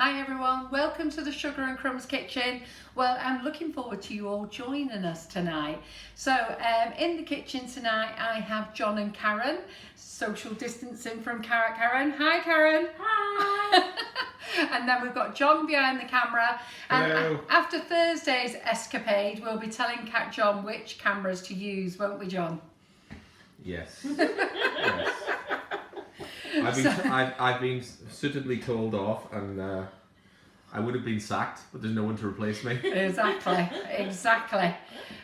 Hi everyone, welcome to the Sugar and Crumbs kitchen. Well, I'm looking forward to you all joining us tonight. So in the kitchen tonight I have John and Karen, social distancing from Karen. Hi Karen. Hi. And then we've got John behind the camera. And Hello. after Thursday's escapade, we'll be telling John which cameras to use, won't we, John? Yes. Yes. I've been suitably told off, and I would have been sacked, but there's no one to replace me. Exactly.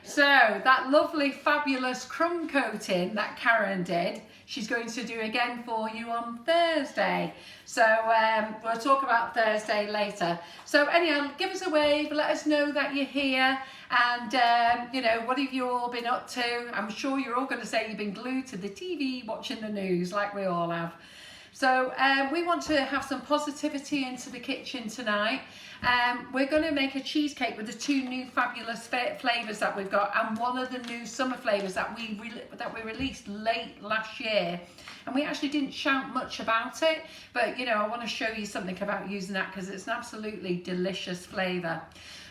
So that lovely, fabulous crumb coating that Karen did, she's going to do again for you on Thursday. So we'll talk about Thursday later. So anyhow, give us a wave, let us know that you're here, and you know, what have you all been up to? I'm sure you're all going to say you've been glued to the TV watching the news like we all have. So we want to have some positivity into the kitchen tonight. We're going to make a cheesecake with the two new fabulous flavours that we've got, and one of the new summer flavours that we released late last year. And we actually didn't shout much about it, but you know, I want to show you something about using that because it's an absolutely delicious flavour.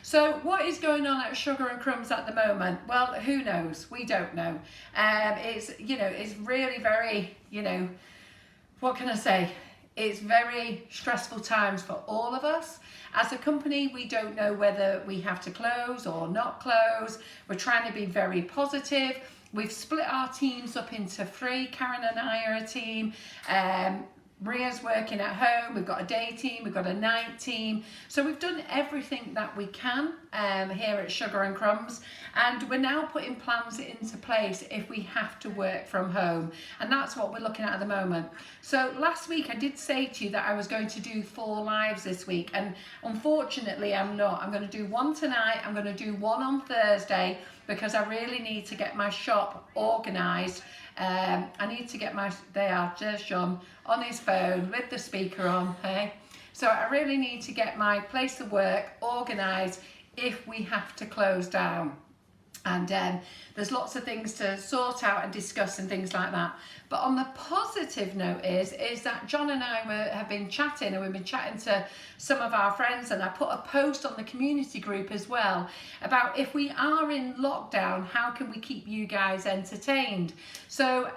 So what is going on at Sugar and Crumbs at the moment? Well, who knows? We don't know. It's, you know, it's really very, you know, what can I say? It's very stressful times for all of us. As a company, we don't know whether we have to close or not close. We're trying to be very positive. We've split our teams up into three. Karen and I are a team. Maria's working at home, we've got a day team, we've got a night team. So we've done everything that we can here at Sugar and Crumbs, and we're now putting plans into place if we have to work from home. And that's what we're looking at the moment. So last week I did say to you that I was going to do 4 lives this week, and unfortunately I'm not. I'm going to do one tonight, I'm going to do one on Thursday, because I really need to get my shop organised. I need to get there's John on his phone with the speaker on, hey? So I really need to get my place of work organised if we have to close down. And there's lots of things to sort out and discuss and things like that. But on the positive note is that John and I have been chatting, and we've been chatting to some of our friends, and I put a post on the community group as well about if we are in lockdown, how can we keep you guys entertained? So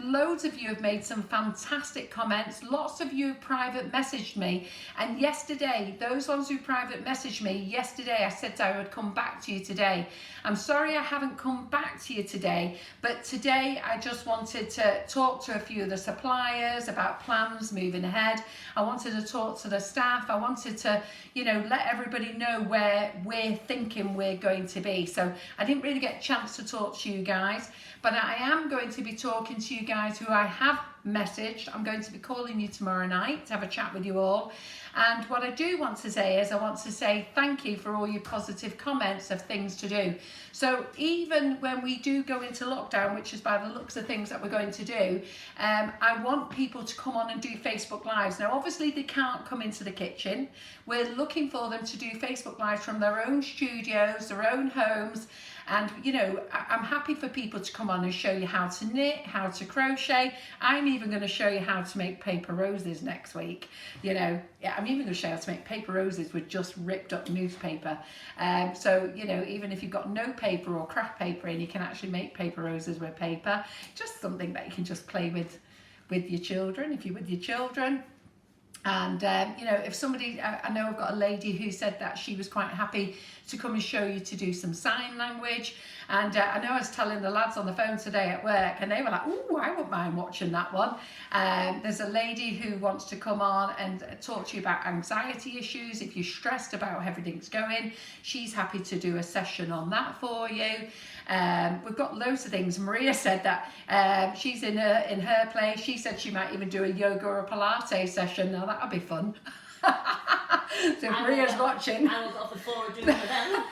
loads of you have made some fantastic comments. Lots of you have private messaged me, and yesterday, those ones who private messaged me yesterday, I said I would come back to you today. I'm sorry I haven't come back to you today, but today I just wanted to talk to a few of the suppliers about plans moving ahead. I wanted to talk to the staff. I wanted to, you know, let everybody know where we're thinking we're going to be. So I didn't really get a chance to talk to you guys, but I am going to be talking to you guys who I have messaged. I'm going to be calling you tomorrow night to have a chat with you all. And what I do want to say is I want to say thank you for all your positive comments of things to do. So even when we do go into lockdown, which is by the looks of things that we're going to do, I want people to come on and do Facebook Lives. Now, obviously they can't come into the kitchen. We're looking for them to do Facebook Lives from their own studios, their own homes. And, you know, I'm happy for people to come on and show you how to knit, how to crochet. I'm even going to show you how to make paper roses next week. You know, yeah, I'm even going to show you how to make paper roses with just ripped up newspaper. So, you know, even if you've got no paper or craft paper in, you can actually make paper roses with paper. Just something that you can just play with your children, if you're with your children. And you know, if somebody, I know I've got a lady who said that she was quite happy to come and show you to do some sign language. And I know I was telling the lads on the phone today at work, and they were like, "Ooh, I wouldn't mind watching that one." There's a lady who wants to come on and talk to you about anxiety issues. If you're stressed about how everything's going, she's happy to do a session on that for you. We've got loads of things. Maria said that she's in her place. She said she might even do a yoga or a Pilates session. Now that'll be fun. So if Maria's watching, I will go for 4 doing for them.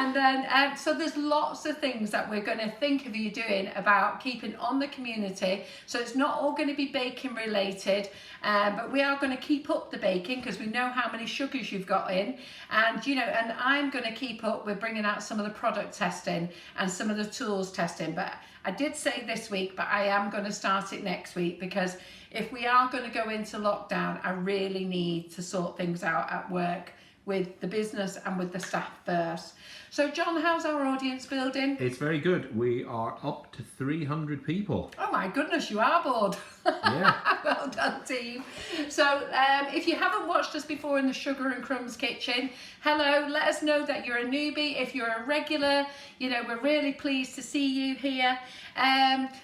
And then, so there's lots of things that we're going to think of you doing about keeping on the community. So it's not all going to be baking related, but we are going to keep up the baking because we know how many sugars you've got in. And, you know, and I'm going to keep up with bringing out some of the product testing and some of the tools testing. But I did say this week, but I am going to start it next week, because if we are going to go into lockdown, I really need to sort things out at work with the business and with the staff first. So John, how's our audience building? It's very good. We are up to 300 people. Oh my goodness, you are bored. Yeah. Well done, team. So if you haven't watched us before in the Sugar and Crumbs kitchen, hello, let us know that you're a newbie. If you're a regular, you know, we're really pleased to see you here.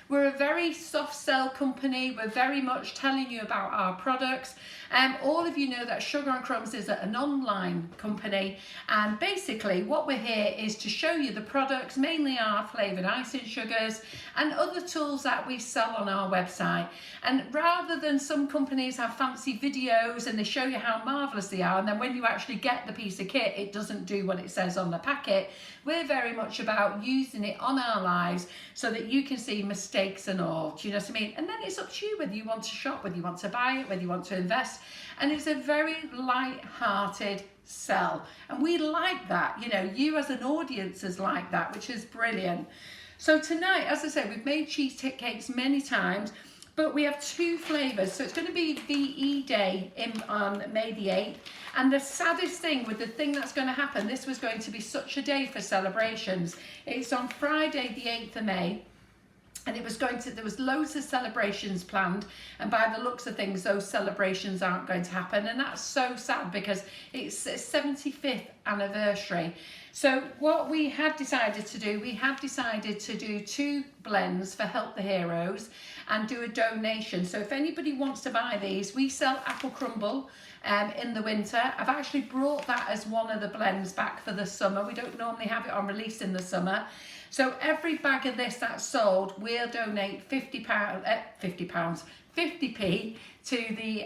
We're a very soft sell company. We're very much telling you about our products. All of you know that Sugar and Crumbs is an online company, and basically what we're here is to show you the products, mainly our flavoured icing sugars and other tools that we sell on our website. And rather than some companies have fancy videos and they show you how marvellous they are, and then when you actually get the piece of kit it doesn't do what it says on the packet, we're very much about using it on our lives so that you can see mistakes and all. Do you know what I mean? And then it's up to you whether you want to shop, whether you want to buy it, whether you want to invest. And it's a very light-hearted sell, and we like that. You know, you as an audience is like that, which is brilliant. So tonight, as I said, we've made cheesecakes many times, but we have two flavours. So it's going to be VE Day on May the 8th. And the saddest thing with the thing that's going to happen, this was going to be such a day for celebrations. It's on Friday the 8th of May. And it was going to, there was loads of celebrations planned, and by the looks of things, those celebrations aren't going to happen, and that's so sad because it's a 75th anniversary. So what we had decided to do, we have decided to do 2 blends for Help the Heroes and do a donation. So if anybody wants to buy these, we sell apple crumble in the winter. I've actually brought that as one of the blends back for the summer. We don't normally have it on release in the summer. So every bag of this that's sold, we'll donate £50p to the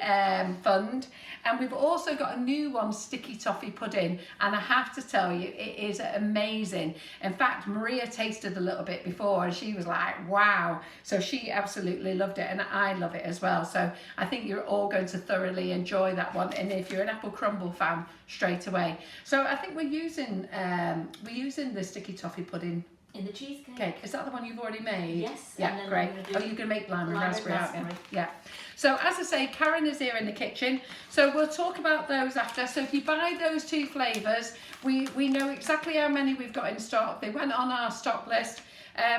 fund. And we've also got a new one, sticky toffee pudding, and I have to tell you, it is amazing. In fact, Maria tasted a little bit before and she was like, wow. So she absolutely loved it, and I love it as well. So I think you're all going to thoroughly enjoy that one, and if you're an apple crumble fan, straight away. So I think we're using the sticky toffee pudding in the cheesecake. Cake. Is that the one you've already made? Yes. Yeah, great. Oh, you're going to make lime and raspberry, aren't you? Yeah. So as I say, Karen is here in the kitchen. So we'll talk about those after. So if you buy those 2 flavours, we know exactly how many we've got in stock. They went on our stock list.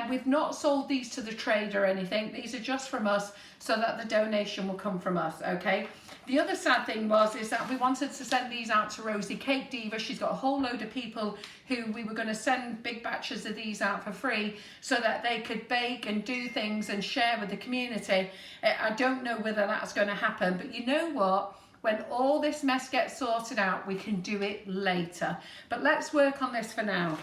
We've not sold these to the trade or anything. These are just from us, so that the donation will come from us, okay? The other sad thing is that we wanted to send these out to Rosie Cake Diva. She's got a whole load of people who we were going to send big batches of these out for free so that they could bake and do things and share with the community. I don't know whether that's going to happen, but you know what? When all this mess gets sorted out, we can do it later. But let's work on this for now.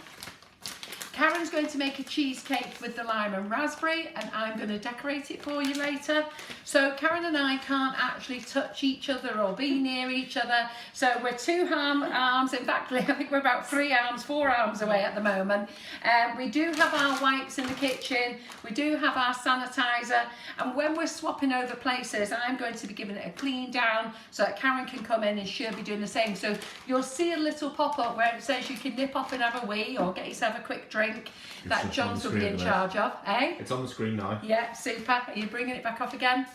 Karen's going to make a cheesecake with the lime and raspberry, and I'm going to decorate it for you later. So Karen and I can't actually touch each other or be near each other. So we're 2 arms, in fact I think we're about 4 arms away at the moment. We do have our wipes in the kitchen, we do have our sanitizer, and when we're swapping over places, I'm going to be giving it a clean down so that Karen can come in and she'll be doing the same. So you'll see a little pop-up where it says you can nip off and have a wee or get yourself a quick drink. That John's will be in charge of, eh? It's on the screen now. Yeah, super. Are you bringing it back off again?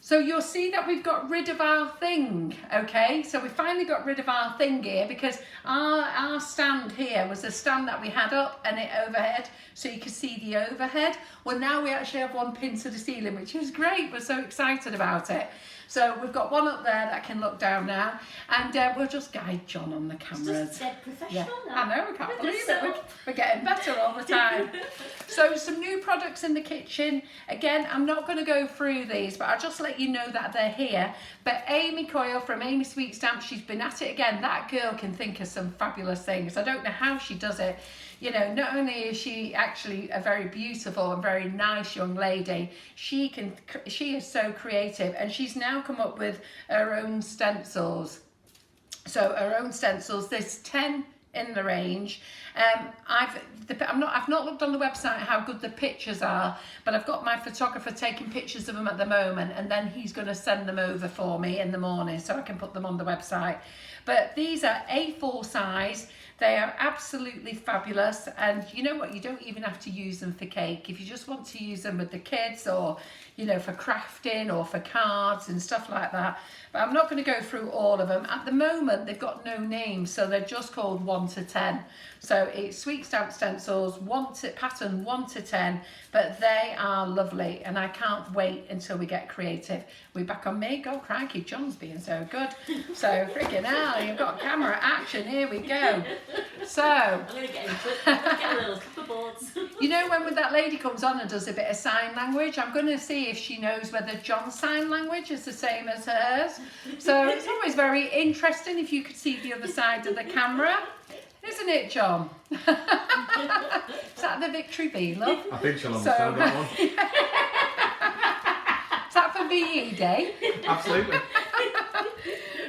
So you'll see that we've got rid of our thing, okay? So we finally got rid of our thing here because our stand here was a stand that we had up and it overhead, so you could see the overhead. Well, now we actually have one pinned to the ceiling, which is great. We're so excited about it. So we've got one up there that can look down now, and we'll just guide John on the cameras. It's just dead professional now. I know, we can't believe it. We're getting better all the time. So some new products in the kitchen. Again, I'm not going to go through these, but I'll just let you know that they're here. But Amy Coyle from Amy Sweet Stamp, she's been at it again. That girl can think of some fabulous things. I don't know how she does it. You know, not only is she actually a very beautiful and very nice young lady, she is so creative, and she's now come up with her own stencils. So her own stencils, there's 10 in the range. I've not looked on the website how good the pictures are, but I've got my photographer taking pictures of them at the moment, and then he's going to send them over for me in the morning so I can put them on the website. But these are A4 size. They are absolutely fabulous, and you know what, you don't even have to use them for cake. If you just want to use them with the kids, or you know, for crafting or for cards and stuff like that. But I'm not going to go through all of them. At the moment they've got no names, so they're just called 1 to 10. So it's sweet stamp stencils, pattern 1 to 10, but they are lovely, and I can't wait until we get creative. We're back on me. God crikey, John's being so good. So freaking hell, you've got camera action, here we go. So I'm going to get into it. I'm going to get those boards. you know, when that lady comes on and does a bit of sign language, I'm going to see if she knows whether John's sign language is the same as hers. So it's always very interesting if you could see the other side of the camera. Isn't it, John? Is that the victory bee, love? I think she'll understand that one. Is that for VE Day? Absolutely.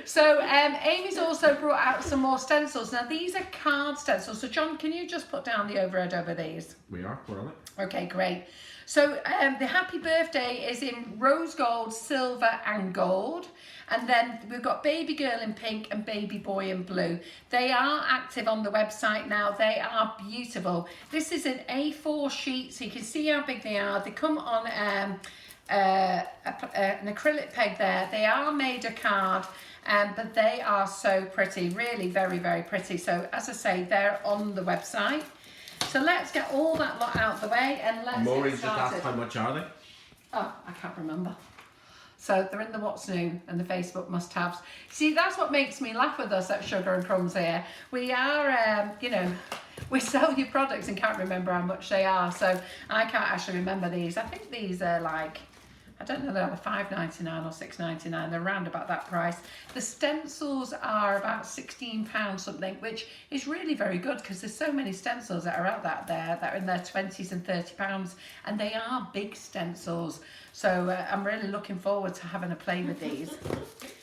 So Amy's also brought out some more stencils. Now these are card stencils. So John, can you just put down the overhead over these? We're on it. Okay, great. So the happy birthday is in rose gold, silver and gold. And then we've got baby girl in pink and baby boy in blue. They are active on the website now. They are beautiful. This is an A4 sheet, so you can see how big they are. They come on an acrylic peg there. They are made of card, but they are so pretty, really very, very pretty. So as I say, they're on the website. So let's get all that lot out of the way and let's Maureen get just asked started. how much are they? Oh, I can't remember. So they're in the What's New and the Facebook must-haves. See, that's what makes me laugh with us at Sugar and Crumbs here. We are, you know, we sell you products and can't remember how much they are. So I can't actually remember these. I think these are like, I don't know, they're $5.99 or $6.99. They're around about that price. The stencils are about £16 something, which is really very good because there's so many stencils that are out there that are in their 20s and £30, and they are big stencils. So I'm really looking forward to having a play with these.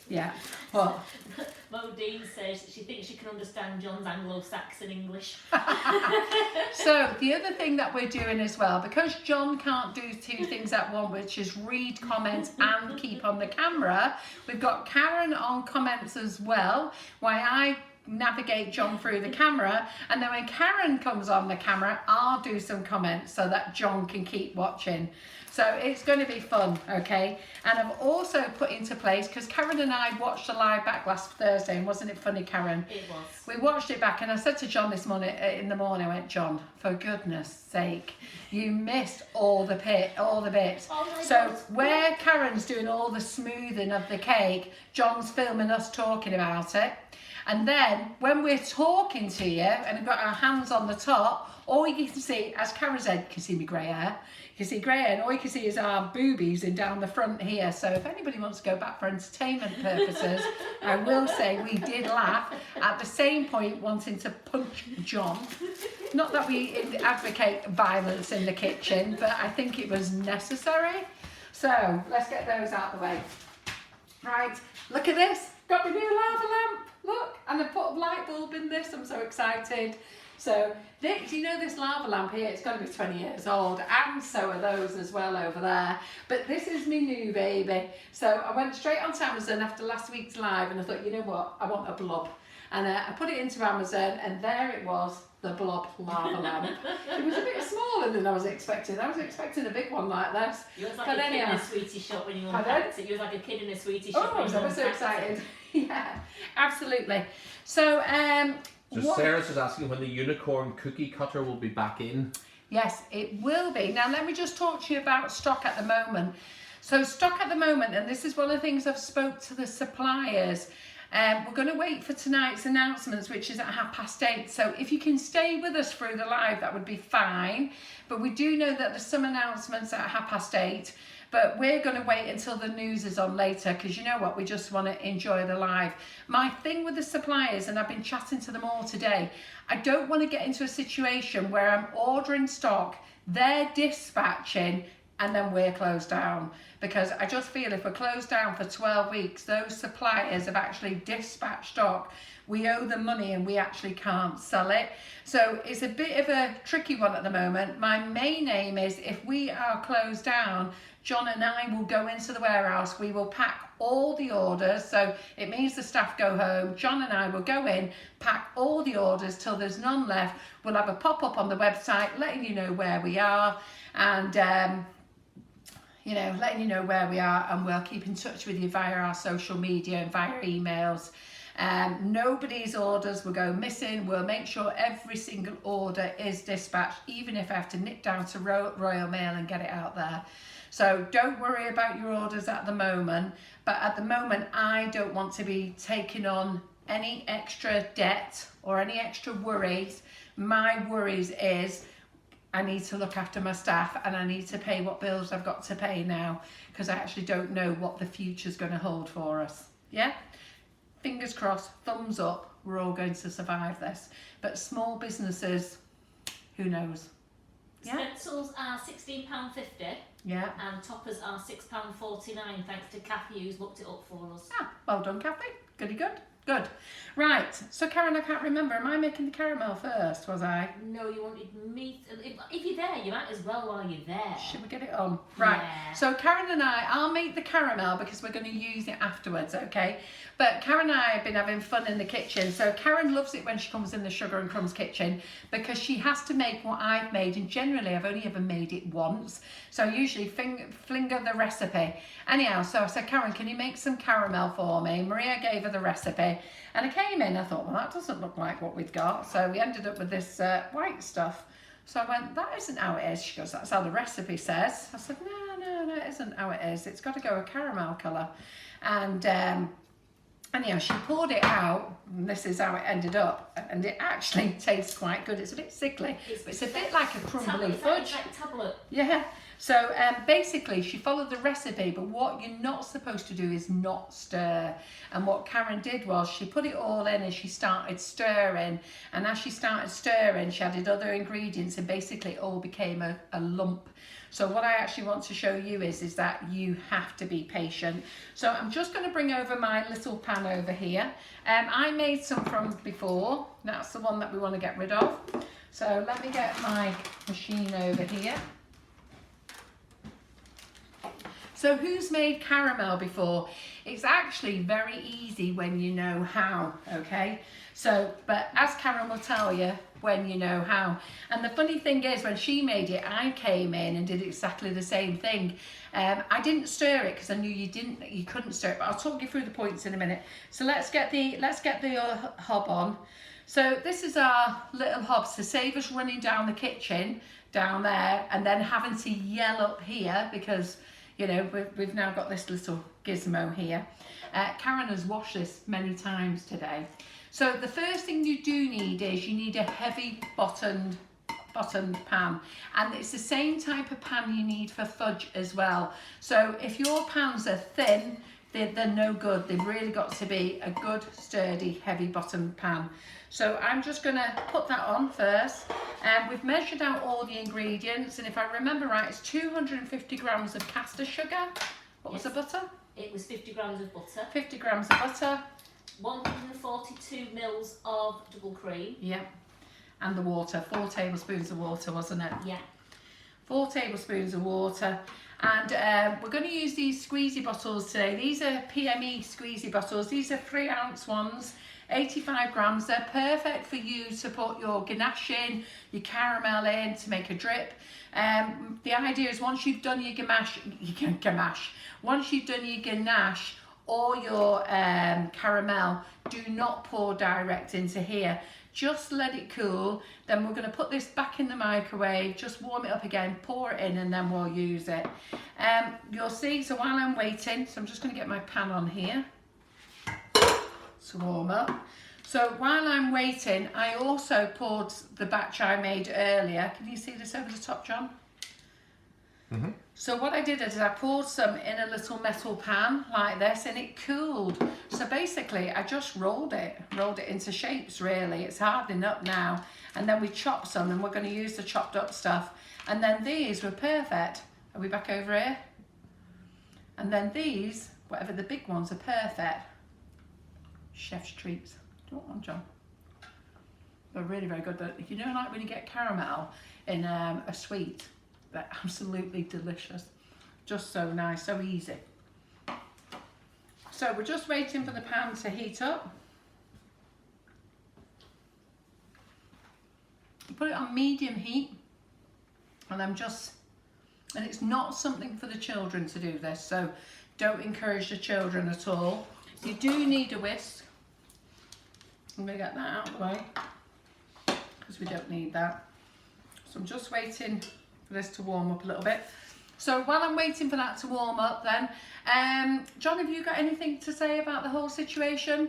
Yeah. What? Modine says she thinks she can understand John's Anglo-Saxon English. So the other thing that we're doing as well, because John can't do two things at once, which is read comments and keep on the camera, we've got Karen on comments as well, while I navigate John through the camera, and then when Karen comes on the camera, I'll do some comments so that John can keep watching. So it's going to be fun, okay? And I've also put into place, because Karen and I watched the live back last Thursday, and wasn't it funny, Karen? It was. We watched it back, and I said to John this morning, in the morning, I went, John, for goodness sake, you missed all the bits. Oh my So God. where Karen's doing all the smoothing of the cake, John's filming us talking about it. And then when we're talking to you and we've got our hands on the top, all you can see, as Karen said, you can see my grey hair. You can see grey hair, and all you can see is our boobies and down the front here. So if anybody wants to go back for entertainment purposes, I will say we did laugh at the same point wanting to punch John. Not that we advocate violence in the kitchen, but I think it was necessary. So let's get those out of the way. Right, look at this. Got my new lava lamp. Look, and I put a light bulb in this. I'm so excited. So, you know this lava lamp here, it's got to be 20 years old, and so are those as well over there. But this is my new baby. So I went straight onto Amazon after last week's live, and I thought, you know what, I want a blob. And I put it into Amazon, and there it was, the blob lava lamp. It was a bit smaller than I was expecting. I was expecting a big one like this. You was like But a kid in anyhow. a sweetie shop when you Pardon? unpacked it. You was like a kid in a sweetie shop Oh, I when was you ever so unpacked excited. it. Yeah, absolutely. So, what- Sarah's just asking when the unicorn cookie cutter will be back in. Yes, it will be. Now, let me just talk to you about stock at the moment. So, stock at the moment, and this is one of the things I've spoke to the suppliers. We're going to wait for tonight's announcements, which is at 8:30. So if you can stay with us through the live, that would be fine. But we do know that there's some announcements at 8:30. But we're going to wait until the news is on later, because you know what, we just want to enjoy the live. My thing with the suppliers, and I've been chatting to them all today, I don't want to get into a situation where I'm ordering stock, they're dispatching, and then we're closed down. Because I just feel if we're closed down for 12 weeks, those suppliers have actually dispatched stock, we owe them money and we actually can't sell it. So it's a bit of a tricky one at the moment. My main aim is, if we are closed down, John and I will go into the warehouse, we will pack all the orders, so it means the staff go home, John and I will go in, pack all the orders till there's none left. We'll have a pop-up on the website letting you know where we are, and letting you know where we are, and we'll keep in touch with you via our social media and via emails. Nobody's orders will go missing. We'll make sure every single order is dispatched, even if I have to nip down to Royal Mail and get it out there. So don't worry about your orders at the moment, but at the moment I don't want to be taking on any extra debt or any extra worries. My worries is I need to look after my staff, and I need to pay what bills I've got to pay now, because I actually don't know what the future's going to hold for us. Yeah? Fingers crossed, thumbs up, we're all going to survive this. But small businesses, who knows? Yeah? Stencils are £16.50. Yeah. And toppers are £6.49, thanks to Kathy, who's looked it up for us. Ah, well done, Kathy. Goody good. Good. Right, so Karen, I can't remember, am I making the caramel first, was I? No, you wanted me if you're there, you might as well while you're there. Should we get it on? Right, Yeah. so Karen and I'll make the caramel because we're going to use it afterwards, okay? But Karen and I have been having fun in the kitchen. So Karen loves it when she comes in the Sugar and Crumbs kitchen, because she has to make what I've made, and generally I've only ever made it once. So I usually flinger the recipe. Anyhow, so I said, Karen, can you make some caramel for me? Maria gave her the recipe, and I came in, I thought, well, that doesn't look like what we've got. So we ended up with this white stuff. So I went, that isn't how it is. She goes, that's how the recipe says. I said, no, it isn't how it is. It's got to go a caramel colour. And anyhow, she poured it out, and this is how it ended up. And it actually tastes quite good. It's a bit sickly, but it's a bit like a crumbly fudge. Like tablet. Yeah. So basically, she followed the recipe, but what you're not supposed to do is not stir. And what Karen did was she put it all in and she started stirring. And as she started stirring, she added other ingredients, and basically it all became a lump. So what I actually want to show you is that you have to be patient. So I'm just going to bring over my little pan over here. I made some from before. That's the one that we want to get rid of. So let me get my machine over here. So who's made caramel before? It's actually very easy when you know how, okay? So, but as Karen will tell you, when you know how. And the funny thing is, when she made it, I came in and did exactly the same thing. I didn't stir it because I knew you couldn't stir it, but I'll talk you through the points in a minute. So let's get the hob on. So this is our little hob to save us running down the kitchen down there and then having to yell up here, because you know, we've now got this little gizmo here. Karen has washed this many times today. So the first thing you do need is you need a heavy bottomed pan, and it's the same type of pan you need for fudge as well. So if your pans are thin, they're no good. They've really got to be a good, sturdy, heavy bottomed pan. So I'm just going to put that on first. We've measured out all the ingredients, and if I remember right, it's 250 grams of caster sugar. What was the butter? It was 50 grams of butter. 50 grams of butter. 142 mils of double cream. Yeah. And the water, 4 tablespoons of water, wasn't it? Yeah. 4 tablespoons of water. And we're going to use these squeezy bottles today. These are PME squeezy bottles. These are 3-ounce ones, 85 grams. They're perfect for you to put your ganache in, your caramel in, to make a drip. The idea is once you've done your once you've done your ganache or your caramel, do not pour direct into here. Just let it cool. Then we're going to put this back in the microwave, just warm it up again, pour it in, and then we'll use it. You'll see, so while I'm waiting, so I'm just going to get my pan on here to warm up. So while I'm waiting, I also poured the batch I made earlier. Can you see this over the top, John? Mm-hmm. So what I did is I poured some in a little metal pan like this, and it cooled. So basically I just rolled it into shapes really. It's hardening up now. And then we chopped some, and we're going to use the chopped up stuff. And then these were perfect. Are we back over here? And then these, whatever the big ones, are perfect. Chef's treats. Go on, John. They're really very good. You know, like when you get caramel in a sweet, they're absolutely delicious. Just so nice, so easy. So we're just waiting for the pan to heat up. Put it on medium heat, and and it's not something for the children to do this, so don't encourage the children at all. You do need a whisk. I'm going to get that out of the way because we don't need that. So I'm just waiting for this to warm up a little bit. So while I'm waiting for that to warm up then, John, have you got anything to say about the whole situation?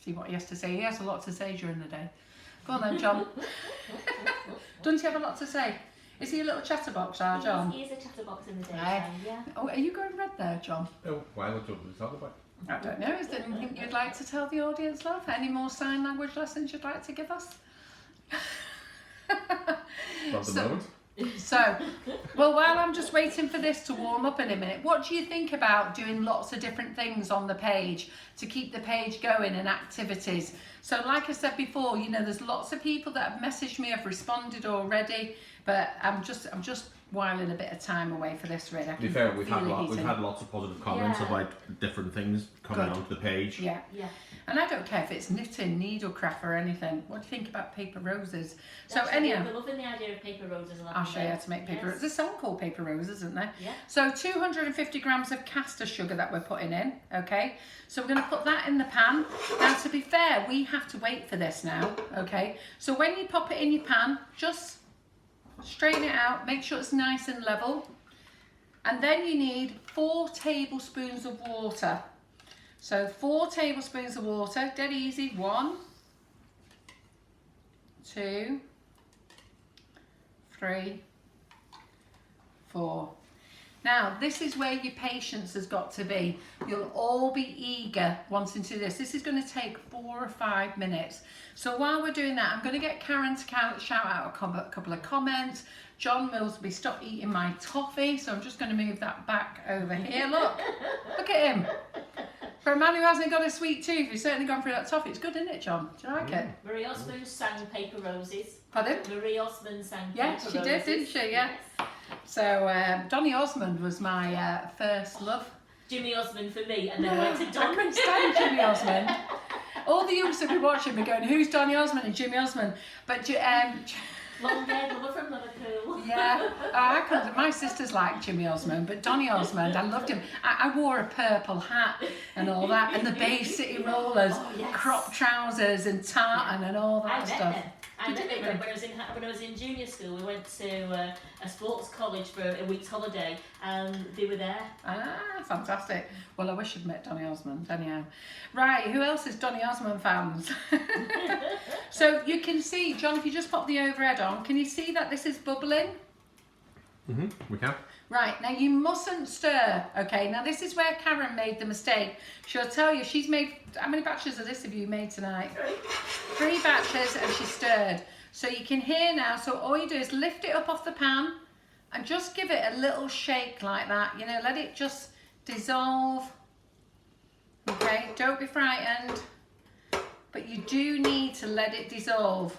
See what he has to say. He has a lot to say during the day. Go on then, John. Doesn't he have a lot to say? Is he a little chatterbox, John? He is a chatterbox in the daytime, yeah. Oh, are you going red there, John? Oh, why would you talk about? I don't know. Is there anything you'd like to tell the audience, love? Any more sign language lessons you'd like to give us? Not the moment. So, well, while I'm just waiting for this to warm up in a minute, what do you think about doing lots of different things on the page to keep the page going and activities? So like I said before, you know, there's lots of people that have messaged me, have responded already, but I'm just whiling a bit of time away for this, really. To be fair, we've had lots of positive comments about different things coming onto the page. Yeah. And I don't care if it's knitting, needlecraft or anything. What do you think about paper roses? So anyhow, we're loving the idea of paper roses. I'll show you how to make paper roses. There's a song called Paper Roses, isn't there? Yeah. So 250 grams of caster sugar that we're putting in, okay? So we're going to put that in the pan. Now, to be fair, we have to wait for this now, okay? So when you pop it in your pan, just straighten it out, make sure it's nice and level. And then you need 4 tablespoons of water. So 4 tablespoons of water, dead easy. 1, 2, 3, 4. Now, this is where your patience has got to be. You'll all be eager wanting to do this. This is going to take 4 or 5 minutes. So while we're doing that, I'm going to get Karen to shout out a couple of comments. John Millsby, stop eating my toffee. So I'm just going to move that back over here. Look at him. For a man who hasn't got a sweet tooth, he's certainly gone through that toffee. It's good, isn't it, John? Do you like it? Marie Osmond sang Paper Roses. Pardon? Marie Osmond sang Paper Yeah, Roses. she did, didn't she? Yeah. Yes. So Donny Osmond was my first love. Jimmy Osmond for me, and then went to Don. I couldn't stand Jimmy Osmond. All the youngsters be watching me going, who's Donny Osmond and Jimmy Osmond? But Long-haired lover from Liverpool. yeah, I couldn't. My sisters liked Jimmy Osmond, but Donny Osmond, I loved him. I wore a purple hat and all that, and the Bay City Rollers, crop trousers and tartan and all that stuff. I met them when I was in junior school. We went to a sports college for a week's holiday, and they were there. Ah, fantastic. Well, I wish I'd met Donny Osmond. Anyhow, right. Who else is Donny Osmond fans? So you can see, John, if you just pop the overhead on, can you see that this is bubbling? We can. Right, now you mustn't stir, okay? Now this is where Karen made the mistake. She'll tell you, she's made, how many batches of this have you made tonight? 3 batches, and she stirred. So you can hear now, so all you do is lift it up off the pan and just give it a little shake like that. You know, let it just dissolve. Okay, don't be frightened, but you do need to let it dissolve.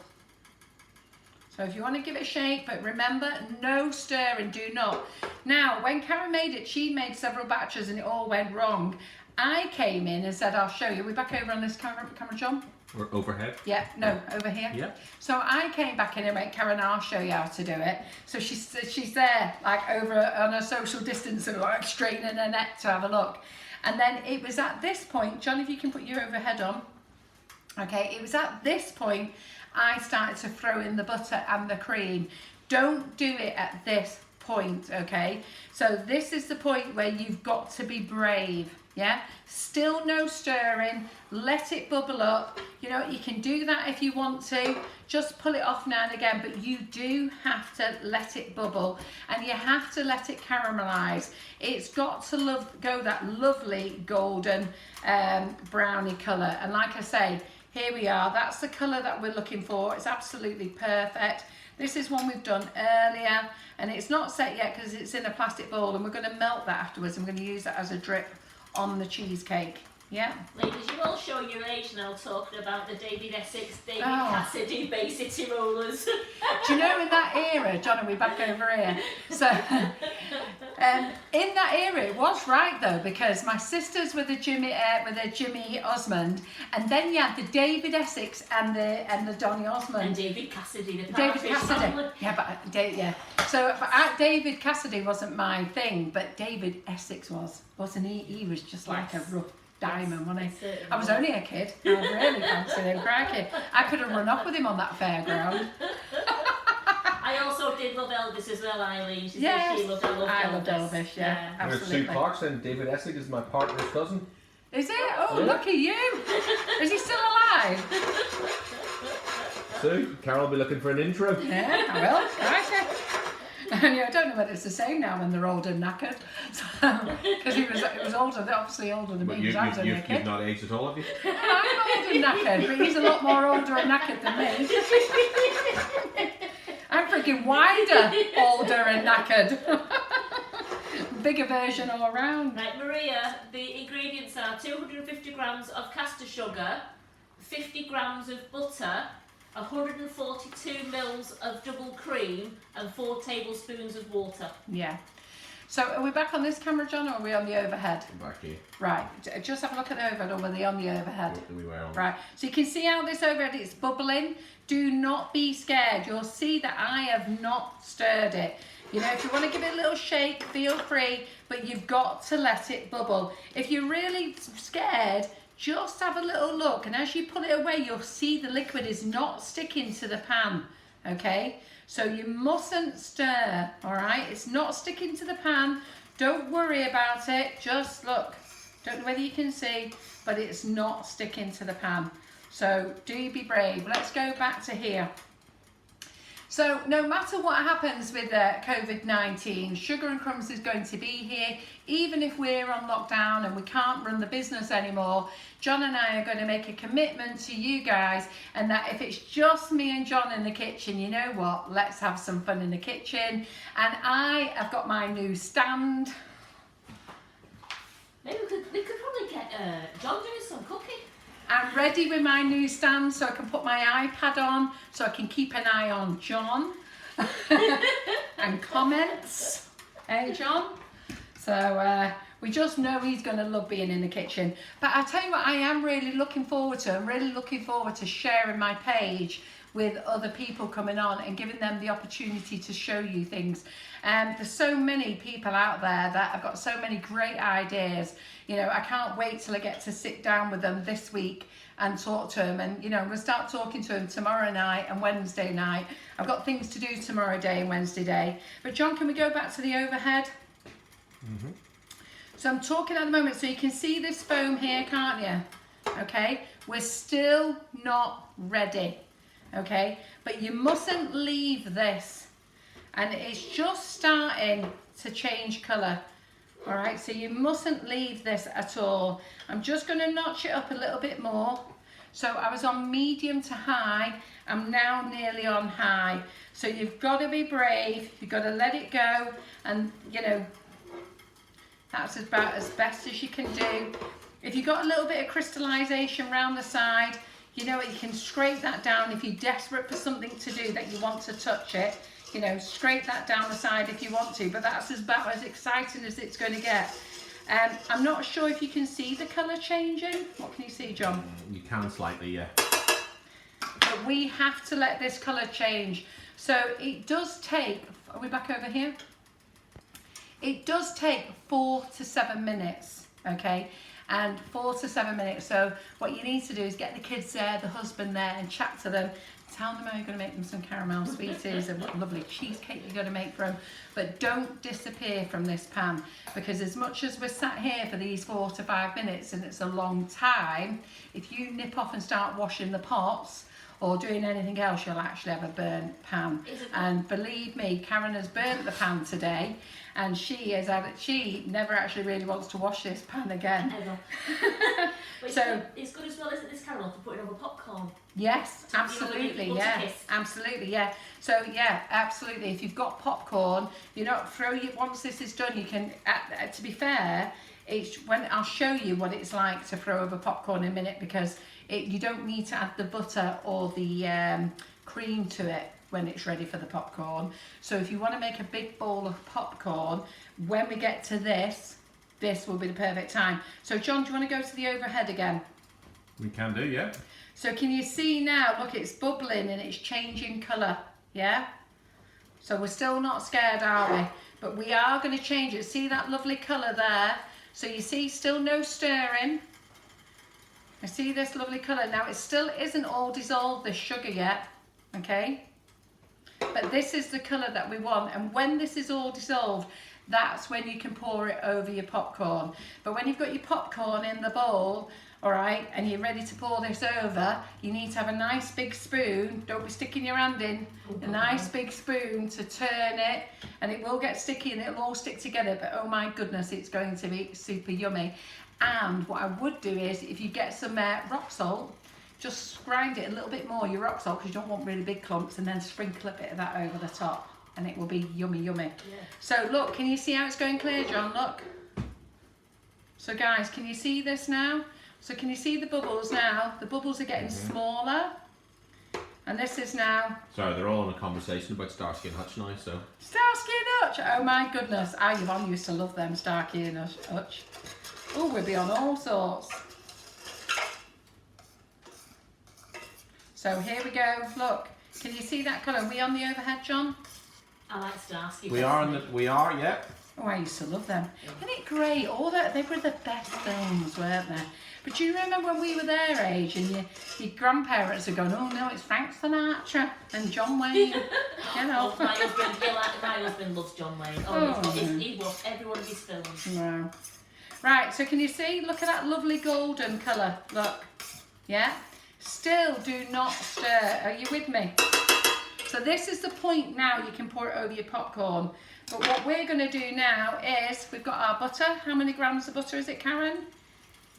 So if you want to give it a shake, but remember, no stirring, do not. Now, when Karen made it, she made several batches and it all went wrong. I came in and said, I'll show you. We're back over on this camera, John? Or overhead? Yeah, no, over here. Yeah. So I came back in and went, Karen, I'll show you how to do it. So she's there, like over on a social distance and like straightening her neck to have a look. And then it was at this point, John, if you can put your overhead on. Okay, it was at this point I started to throw in the butter and the cream. Don't do it at this point, okay? So this is the point where you've got to be brave, yeah? Still no stirring, let it bubble up. You know, you can do that if you want to. Just pull it off now and again, but you do have to let it bubble and you have to let it caramelize. It's got to go that lovely golden browny color. And like I say, here we are, that's the colour that we're looking for. It's absolutely perfect. This is one we've done earlier and it's not set yet because it's in a plastic bowl and we're going to melt that afterwards. I'm going to use that as a drip on the cheesecake. Yeah. Ladies, you're all showing your age now talking about the David Essex, David Oh. Cassidy Bay City Rollers. Do you know in that era, John, and we're back over here. So, in that era, it was right though, because my sisters were the Jimmy Osmond, and then you had the David Essex and the Donny Osmond. And David Cassidy, the David Partridge Cassidy. Family. Yeah, but So David Cassidy wasn't my thing, but David Essex wasn't he? He was just like a rough diamond, wasn't he? Certainly I was only a kid. I really fancied him, crikey. I could have run off with him on that fairground. I also did love Elvis as well, Eileen. She Yes, said she loved Elvis. I loved Elvis, yeah. And it's Absolutely. Sue Clark's and David Essex is my partner's cousin. Is it? Oh, Yeah. look at you. Is he still alive? Sue, Carol will be looking for an intro. Yeah, I will. Crikey. And I don't know whether it's the same now when they're old and knackered. Because he was older, obviously older than But me, because I was only a you've kid. not aged at all, have you? I'm old and knackered, but he's a lot more older and knackered than me. I'm freaking wider, older and knackered. Bigger version all around. Right, Maria, the ingredients are 250 grams of caster sugar, 50 grams of butter, 142 mils of double cream, and 4 tablespoons of water. Yeah. So are we back on this camera, John, or are we on the overhead? Back here. Right, just have a look at the overhead, or were they on the overhead? We were on. Right, so you can see how this overhead is bubbling. Do not be scared. You'll see that I have not stirred it. You know, if you want to give it a little shake, feel free, but you've got to let it bubble. If you're really scared, just have a little look, and as you pull it away, you'll see the liquid is not sticking to the pan, okay? So you mustn't stir, all right? It's not sticking to the pan. Don't worry about it. Just look. Don't know whether you can see, but it's not sticking to the pan. So do be brave. Let's go back to here. So no matter what happens with COVID-19, Sugar and Crumbs is going to be here. Even if we're on lockdown and we can't run the business anymore, John and I are going to make a commitment to you guys, and that if it's just me and John in the kitchen, you know what, let's have some fun in the kitchen. And I have got my new stand. Maybe we could probably get John doing some cooking. I'm ready with my new stand so I can put my iPad on, so I can keep an eye on John and comments. Hey, John? So we just know he's going to love being in the kitchen. But I'll tell you what I am really looking forward to. I'm really looking forward to sharing my page with other people coming on and giving them the opportunity to show you things. There's so many people out there that have got so many great ideas. You know, I can't wait till I get to sit down with them this week and talk to them. And, you know, I'm going to start talking to them tomorrow night and Wednesday night. I've got things to do tomorrow day and Wednesday day. But John, can we go back to the overhead? Mm-hmm. So I'm talking at the moment, so you can see this foam here, can't you? Okay, we're still not ready. Okay, but you mustn't leave this, and it's just starting to change colour. All right, so you mustn't leave this at all. I'm just going to notch it up a little bit more. So I was on medium to high. I'm now nearly on high. So you've got to be brave. You've got to let it go, and you know, that's about as best as you can do. If you've got a little bit of crystallization around the side, you know what, you can scrape that down if you're desperate for something to do that you want to touch it. You know, scrape that down the side if you want to, but that's about as exciting as it's going to get. I'm not sure if you can see the colour changing. What can you see, John? You can slightly, yeah. But we have to let this colour change. So it does take, are we back over here? It does take 4 to 7 minutes, okay? And 4 to 7 minutes. So what you need to do is get the kids there, the husband there, and chat to them. Tell them how you're going to make them some caramel sweeties and what a lovely cheesecake you're going to make for them. But don't disappear from this pan, because as much as we're sat here for these 4 to 5 minutes and it's a long time, if you nip off and start washing the pots or doing anything else, you'll actually have a burnt pan. And believe me, Karen has burnt the pan today, and she never actually really wants to wash this pan again. Ever. But So it's good as well, isn't this, Carol, for putting over popcorn? yes, To, absolutely, you know, yeah, kiss. absolutely, yeah. So yeah, absolutely. If you've got popcorn, once this is done, you can. To be fair, I'll show you what it's like to throw over popcorn in a minute, because you don't need to add the butter or the cream to it when it's ready for the popcorn. So if you want to make a big bowl of popcorn, when we get to this will be the perfect time. So John, do you want to go to the overhead again? We can do, yeah. So can you see now, look, it's bubbling and it's changing colour, yeah? So we're still not scared, are we? But we are going to change it. See that lovely colour there? So you see still no stirring. I see this lovely colour. Now it still isn't all dissolved, this sugar yet, okay? But this is the colour that we want, and when this is all dissolved, that's when you can pour it over your popcorn. But when you've got your popcorn in the bowl, all right, and you're ready to pour this over, you need to have a nice big spoon. Don't be sticking your hand in. A nice big spoon to turn it, and it will get sticky and it'll all stick together, but oh my goodness, it's going to be super yummy. And what I would do is, if you get some rock salt, just grind it a little bit more, your rock salt, because you don't want really big clumps, and then sprinkle a bit of that over the top, and it will be yummy, yummy. Yeah. So look, can you see how it's going clear, John? Look. So guys, can you see this now? So can you see the bubbles now? The bubbles are getting smaller. And this is now... Sorry, they're all in a conversation about Starsky and Hutch now, so... Starsky and Hutch! Oh my goodness. Your mum used to love them, Starsky and Hutch. Oh, we'll be on all sorts. So here we go. Look, can you see that colour? Are we on the overhead, John? I like Starsky. We are, yeah. Oh, I used to love them. Isn't it great? They were the best films, weren't they? But do you remember when we were their age and your grandparents are going, oh no, it's Frank Sinatra and John Wayne, you know. Oh, my husband loves John Wayne. He loves every one of his films. Wow. Right, so can you see? Look at that lovely golden colour. Look. Yeah? Still do not stir. Are you with me? So this is the point now you can pour it over your popcorn. But what we're going to do now is, we've got our butter. How many grams of butter is it, Karen?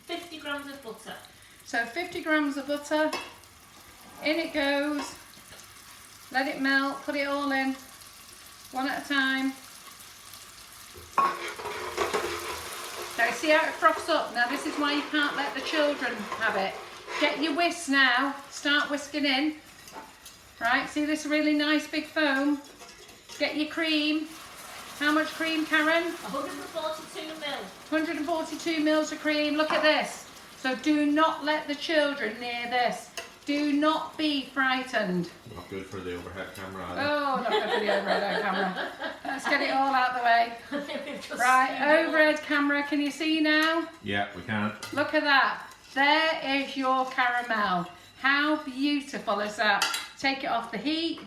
50 grams of butter. So 50 grams of butter. In it goes. Let it melt. Put it all in. One at a time. Now see how it froths up? Now this is why you can't let the children have it. Get your whisk now. Start whisking in. Right, see this really nice big foam? Get your cream. How much cream, Karen? 142 mil. 142 mils of cream. Look at this. So do not let the children near this. Do not be frightened. Not good for the overhead camera either. Oh, not good for the overhead camera. Let's get it all out of the way. Right, overhead camera. Can you see now? Yeah, we can. Look at that. There is your caramel. How beautiful is that? Take it off the heat.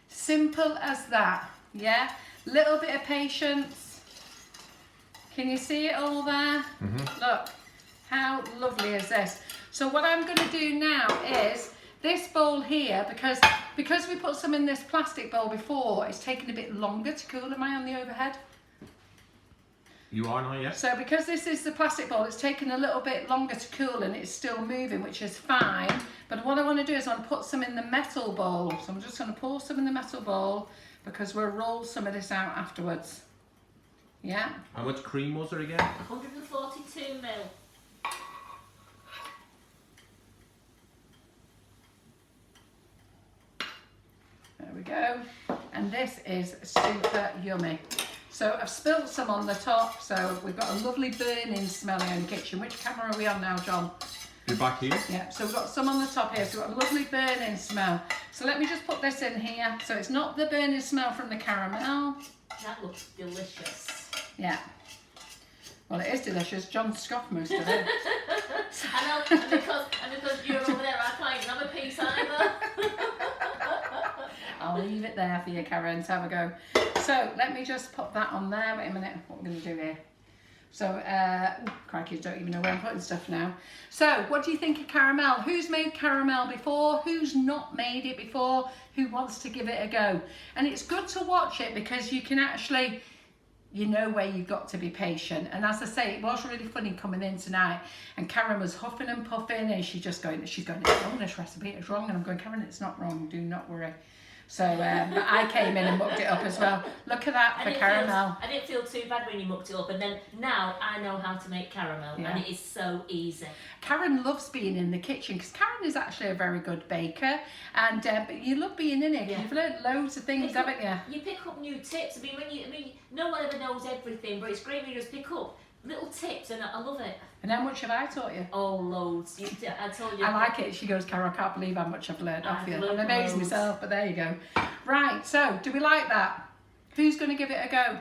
Simple as that. Yeah, little bit of patience. Can you see it all there? Look, how lovely is this? So what I'm going to do now is this bowl here, because we put some in this plastic bowl before, it's taken a bit longer to cool. Am I on the overhead? You are now, yes. So because this is the plastic bowl, it's taken a little bit longer to cool and it's still moving, which is fine. But what I want to do is I want to put some in the metal bowl. So I'm just going to pour some in the metal bowl, because we'll roll some of this out afterwards. Yeah. How much cream was there again? 142 mil. There we go. And this is super yummy. So I've spilt some on the top, so we've got a lovely burning smell in the kitchen. Which camera are we on now, John? You're back here? Yeah, so we've got some on the top here, so we've got a lovely burning smell. So let me just put this in here. So it's not the burning smell from the caramel. That looks delicious. Yeah. Well, it is delicious. John scoffed most of it. I know, and because you're over there, I can't even have a piece either. I'll leave it there for you, Karen, to have a go. So let me just put that on there. Wait a minute, what we're going to do here. So, crikey, don't even know where I'm putting stuff now. So, what do you think of caramel? Who's made caramel before? Who's not made it before? Who wants to give it a go? And it's good to watch it, because you can actually, you know where you've got to be patient. And as I say, it was really funny coming in tonight, and Karen was huffing and puffing, and she's going, it's wrong, this recipe, it's wrong. And I'm going, Karen, it's not wrong, do not worry. So but I came in and mucked it up as well. Look at that for caramel. I didn't feel too bad when you mucked it up, and then now I know how to make caramel, Yeah. and it is so easy. Karen loves being in the kitchen because Karen is actually a very good baker, and but you love being in it. Yeah. You've learned loads of things, haven't you? You pick up new tips. I mean, no one ever knows everything, but it's great when you just pick up little tips, and I love it. And how much have I taught you? Oh, loads. I told you. I like it. She goes, Carol, I can't believe how much I've learned off I've you. learned I'm amazed loads. myself, but there you go. Right, so do we like that? Who's going to give it a go?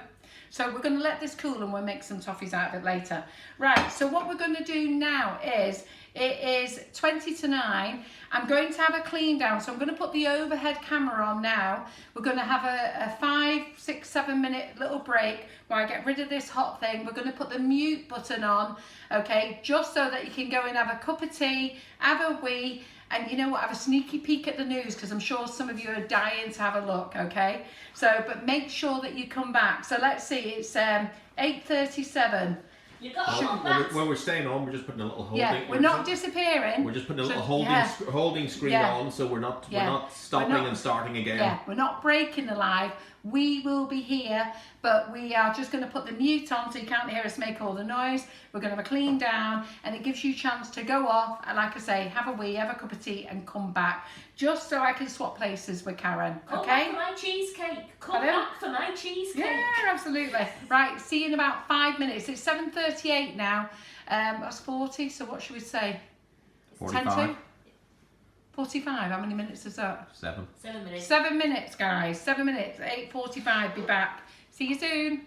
So we're going to let this cool and we'll make some toffees out of it later. Right, so what we're going to do now is, it is 20 to 9. I'm going to have a clean down, so I'm going to put the overhead camera on now. We're going to have a 5, 6, 7 minute little break while I get rid of this hot thing. We're going to put the mute button on, okay, just so that you can go and have a cup of tea, have a wee, and you know what, have a sneaky peek at the news, because I'm sure some of you are dying to have a look, okay? So, but make sure that you come back. So let's see, it's 8:37. You've got to come back. When we're staying on, we're just putting a little holding. Yeah, we're not disappearing. We're just putting a little So, holding screen Yeah. on, so we're not Yeah. stopping We're not- and starting again. Yeah, we're not breaking the live. We will be here, but we are just going to put the mute on so you can't hear us make all the noise. We're going to have a clean down, and it gives you a chance to go off and, like I say, have a wee, have a cup of tea, and come back, just so I can swap places with Karen. Come Okay? back for my cheesecake. Come Pardon? back for my cheesecake. Yeah, absolutely. Right, see you in about 5 minutes. It's 7:38 now. That's 40. So what should we say? 10 to 45. How many minutes is that? 7. 7 minutes. 7 minutes, guys. 7 minutes. 8:45. Be back. See you soon.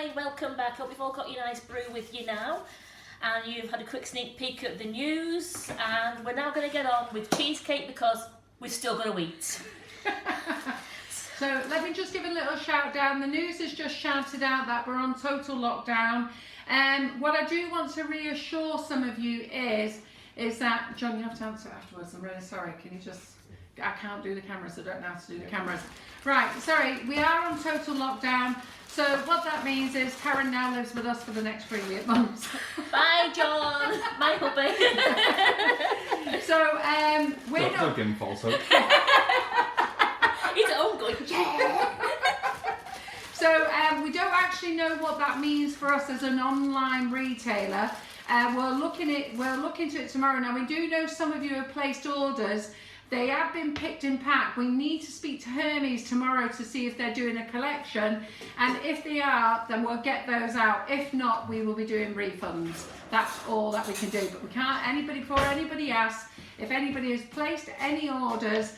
Hi, welcome back. Hope you've all got your nice brew with you now. And you've had a quick sneak peek at the news. And we're now going to get on with cheesecake because we've still got to eat. So let me just give a little shout down. The news has just shouted out that we're on total lockdown. What I do want to reassure some of you is that, John, you have to answer afterwards. I'm really sorry. Can you just, I can't do the cameras. I don't know how to do the cameras. Right, sorry, we are on total lockdown. So what that means is Karen now lives with us for the next 3 months. Bye, John. My hubby. So we're not... Don't give him false hope. He's at home going, yeah. So we don't actually know what that means for us as an online retailer. We'll look into it tomorrow. Now we do know some of you have placed orders. They have been picked and packed. We need to speak to Hermes tomorrow to see if they're doing a collection. And if they are, then we'll get those out. If not, we will be doing refunds. That's all that we can do. But we can't, before anybody asks, if anybody has placed any orders,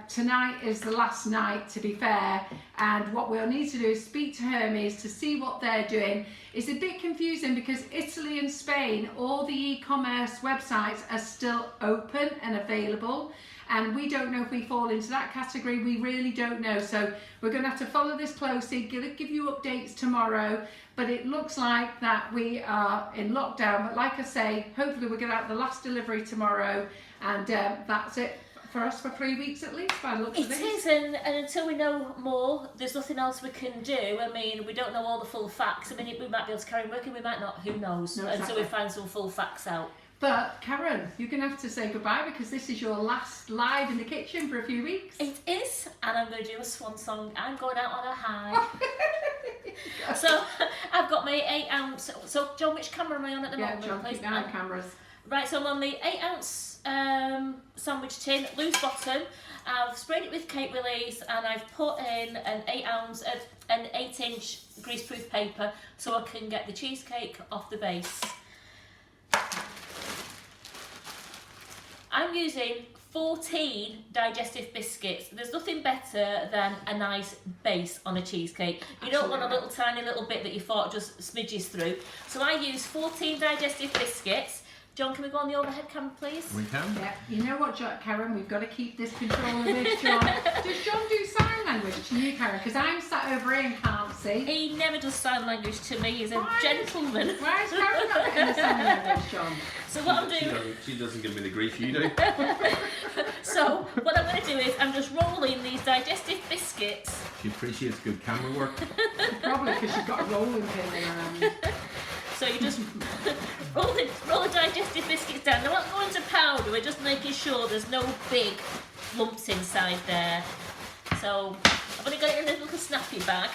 tonight is the last night, to be fair, and what we'll need to do is speak to Hermes to see what they're doing. It's a bit confusing because Italy and Spain, all the e-commerce websites are still open and available, and we don't know if we fall into that category. We really don't know, so we're going to have to follow this closely, give you updates tomorrow. But it looks like that we are in lockdown, but like I say, hopefully we'll get out the last delivery tomorrow, and that's it for us for 3 weeks at least, by the looks of It things. is, and until we know more, there's nothing else we can do. I mean, we don't know all the full facts. I mean, we might be able to carry on working, we might not, who knows, No, until exactly. we find some full facts out. But Karen, you're going to have to say goodbye because this is your last live in the kitchen for a few weeks. It is, and I'm going to do a swan song. I'm going out on a high. So, I've got my 8 ounce. So, John, which camera am I on at the moment? John, Please? keep an eye on cameras. Right, so I'm on the 8 ounce sandwich tin, loose bottom. I've sprayed it with cake release and I've put in an 8-inch greaseproof paper so I can get the cheesecake off the base. I'm using 14 digestive biscuits. There's nothing better than a nice base on a cheesecake. You don't want a little tiny little bit that you thought just smidges through. So I use 14 digestive biscuits. John, can we go on the overhead camera, please? We can. Yeah, you know what, Karen, we've got to keep this control of this, John. Does John do sign language to you, Karen? Because I'm sat over here and can't see. He never does sign language to me. He's a gentleman. Why is Karen not getting the sign language, John? So what I'm doing... She doesn't give me the grief you do. So what I'm going to do is I'm just rolling these digestive biscuits. She appreciates good camera work. Probably because she's got a rolling pin in her hand. So you just roll the digestive biscuits down. They're not going to powder, we're just making sure there's no big lumps inside there. So I'm going to get it in a little snappy bag,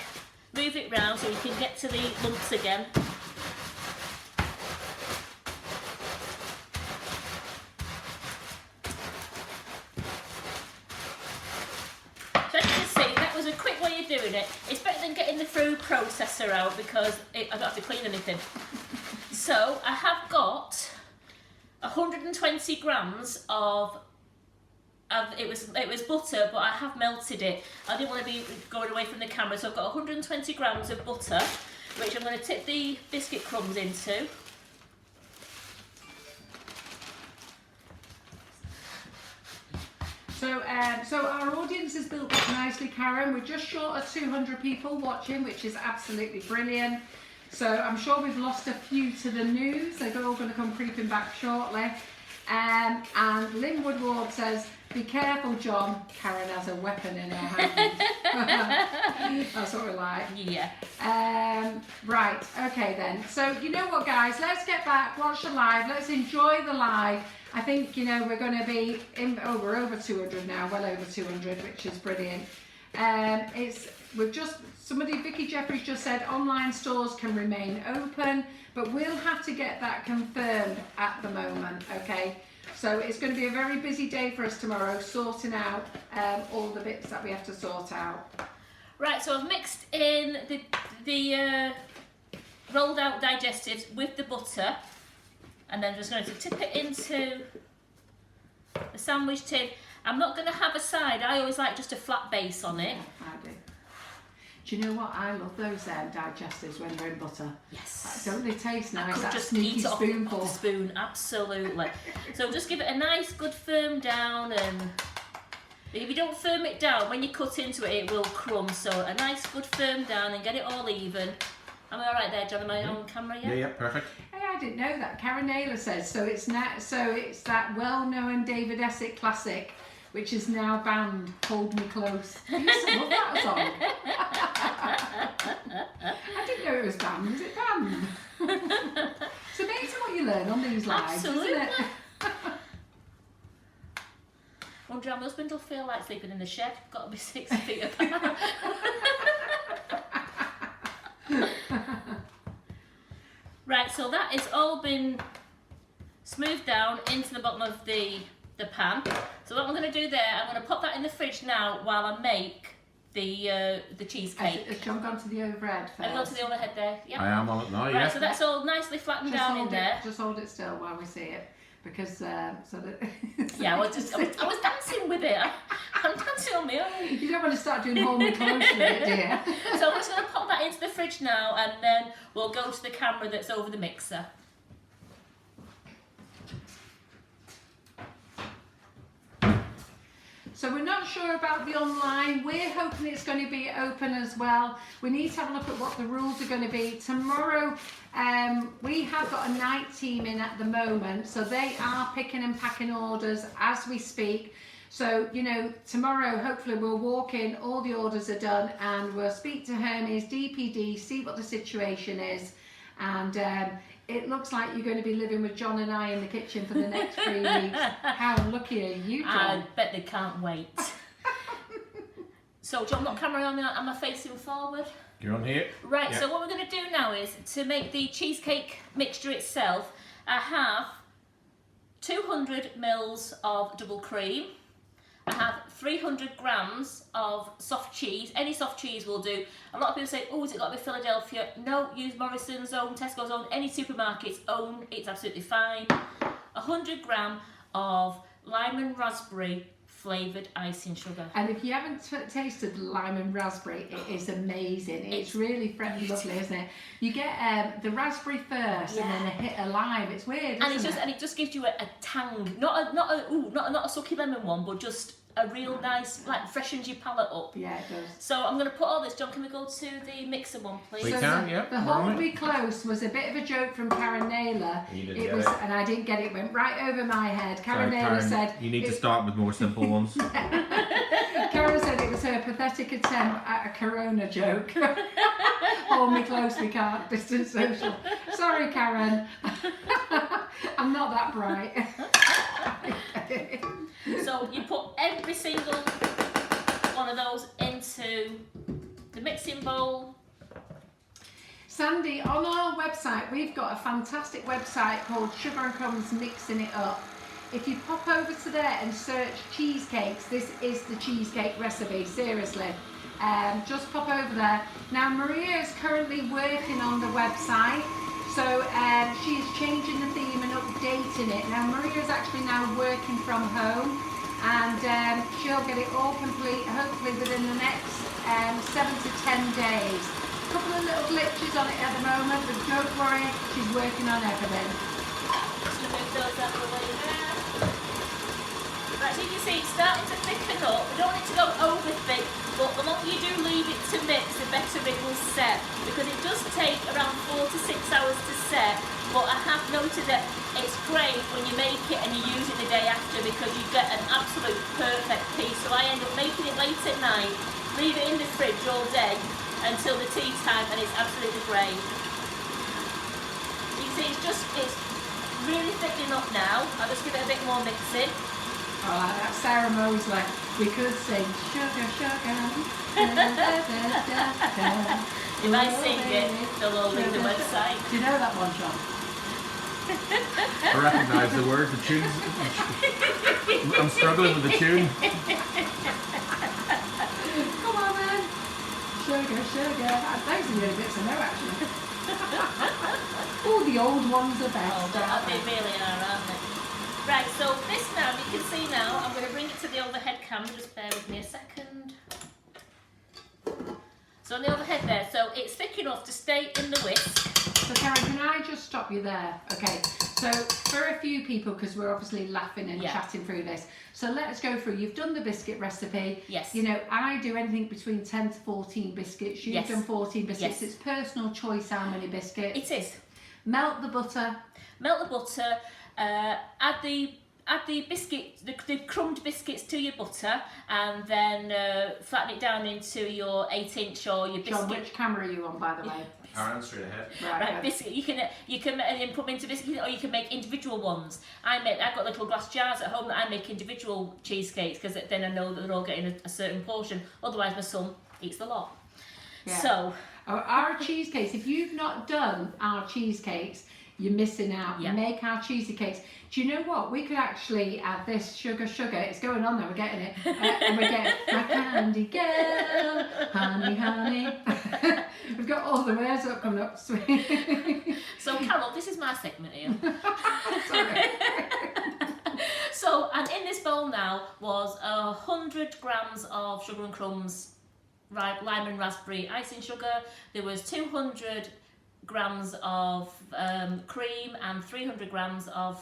move it round so we can get to the lumps again. So as you can see, that was a quick way of doing it. It's better than getting the food processor out because I don't have to clean anything. So I have got 120 grams of it was butter, but I have melted it. I didn't want to be going away from the camera, so I've got 120 grams of butter, which I'm going to tip the biscuit crumbs into. So our audience is built up nicely, Karen. We're just short of 200 people watching, which is absolutely brilliant. So I'm sure we've lost a few to the news. They're all going to come creeping back shortly. And Lynn Woodward says, be careful, John. Karen has a weapon in her hand. That's what we like. Yeah. Right, okay then. So you know what, guys? Let's get back, watch the live. Let's enjoy the live. I think, you know, we're going to be in, we're over 200 now, well over 200, which is brilliant. Vicky Jeffries just said online stores can remain open, but we'll have to get that confirmed at the moment, okay? So it's going to be a very busy day for us tomorrow, sorting out all the bits that we have to sort out. Right, so I've mixed in the rolled out digestives with the butter, and then I'm just going to tip it into the sandwich tin. I'm not going to have a side. I always like just a flat base on it. I do. Do you know what? I love those digestives when they're in butter. Yes. Don't they taste I nice? could That just sneaky eat it off spoonful. the spoon, absolutely. So just give it a nice, good firm down, and if you don't firm it down, when you cut into it, it will crumb. So a nice, good firm down and get it all even. Am I all right there, John? Am I on camera yet? Yeah, perfect. Hey, I didn't know that. Karen Naylor says so. It's that well-known David Essex classic, which is now banned. Hold Me Close. I used to love that song. I didn't know it was banned. Is it banned? It's amazing what you learn on these lives, Absolutely. isn't it? Wonder how my husband will feel like sleeping in the shed. Got to be 6 feet apart. Right, so that has all been smoothed down into the bottom of the pan. So what I'm going to do there, I'm going to pop that in the fridge now while I make the cheesecake. Has John gone to the overhead first? I've gone to the overhead there. Yep. I am on it now, Right, yeah. so that's all nicely flattened down in there. Just hold it still while we see it, because so that Yeah, I was dancing with it. I'm dancing on my own. you don't want to start doing hold me close with it, do you? So I'm just going to pop that into the fridge now, and then we'll go to the camera that's over the mixer. So we're not sure about the online. We're hoping it's going to be open as well. We need to have a look at what the rules are going to be. Tomorrow, we have got a night team in at the moment, so they are picking and packing orders as we speak. So, you know, tomorrow, hopefully we'll walk in, all the orders are done, and we'll speak to Hermes, DPD, see what the situation is. And it looks like you're going to be living with John and I in the kitchen for the next 3 weeks. How lucky are you, John? I bet they can't wait. So, John, what camera am I facing forward? You're on here. Right, Yeah. so what we're going to do now is, to make the cheesecake mixture itself, I have 200 mils of double cream. I have 300 grams of soft cheese. Any soft cheese will do. A lot of people say, oh, has it got to be Philadelphia? No, use Morrison's own, Tesco's own, any supermarket's own. It's absolutely fine. 100 gram of lime and raspberry flavoured icing sugar. And if you haven't tasted the lime and raspberry, it is amazing. It's really fresh, lovely, isn't it? You get the raspberry first, and then a hit of lime. It's weird, isn't it? And it just gives you a tang, not a sucky lemon one, but just a real nice, like, freshens your palate up. Yeah, it does. So I'm going to put all this. John, can we go to the mixer one, please? We So can, the, yeah. The Hold Me Close was a bit of a joke from Karen Naylor. You didn't It get was, it. and I didn't get it. Went right over my head. Karen Sorry, Naylor Karen, said you need to it- start with more simple ones. Karen said it was her pathetic attempt at a Corona joke. Hold me close, we can't. Distance social. Sorry, Karen. I'm not that bright. So you put every single one of those into the mixing bowl. Sandy, on our website, we've got a fantastic website called Sugar and Crumbs Mixing It Up. If you pop over to there and search cheesecakes, this is the cheesecake recipe, seriously. Just pop over there. Now, Maria is currently working on the website, so she is changing the theme and updating it. Now, Maria is actually now working from home, and she'll get it all complete, hopefully within the next 7 to 10 days. A couple of little glitches on it at the moment, but don't worry, she's working on everything. Just to move those out of the way there. Right, so you can see it's starting to thicken up. We don't want it to go over thick, but the longer you do leave it to mix, the better it will set, because it does take around 4 to 6 hours to set. But I have noted that it's great when you make it and you use it the day after, because you get an absolute perfect piece. So I end up making it late at night, leave it in the fridge all day until the tea time, and it's absolutely great. You can see it's really thickening up now. I'll just give it a bit more mixing. Oh, like that Sarah Mosley. We could sing sugar, sugar. Da, da, da, da, da. If I sing it, they'll all leave the website. Do you know that one, John? I recognise the words, the tunes. I'm struggling with the tune. Come on, man. Sugar, sugar. Those are the only bits I know, actually. Oh, the old ones are best. Oh, they really are, aren't they? Right, so this now, you can see now, I'm going to bring it to the overhead camera, just bear with me a second. So on the overhead there, so it's thick enough to stay in the whisk. So Karen, can I just stop you there? Okay, so for a few people, because we're obviously laughing and chatting through this, so let's go through. You've done the biscuit recipe. Yes. You know, I do anything between 10 to 14 biscuits. You've done 14 biscuits. Yes. It's personal choice how many biscuits. It is. Melt the butter. Melt the butter, add the biscuit, the crumbed biscuits to your butter, and then flatten it down into your 8-inch or your biscuit. John, which camera are you on, by the way? Aaron, straight ahead. Right, biscuit. You can put them into biscuits, or you can make individual ones. I've got little glass jars at home that I make individual cheesecakes, because then I know that they're all getting a certain portion. Otherwise, my son eats the lot. Yeah. So our cheesecakes. If you've not done our cheesecakes, you're missing out. Yeah. Make our cheesecakes. Do you know what? We could actually add this sugar. It's going on now. We're getting it. And we're getting my candy girl, honey. We've got all the words up coming up. Sweet. So Carol, this is my segment here. Sorry. So, and in this bowl now was 100 grams of sugar and crumbs, lime and raspberry icing sugar. There was 200 grams of cream and 300 grams of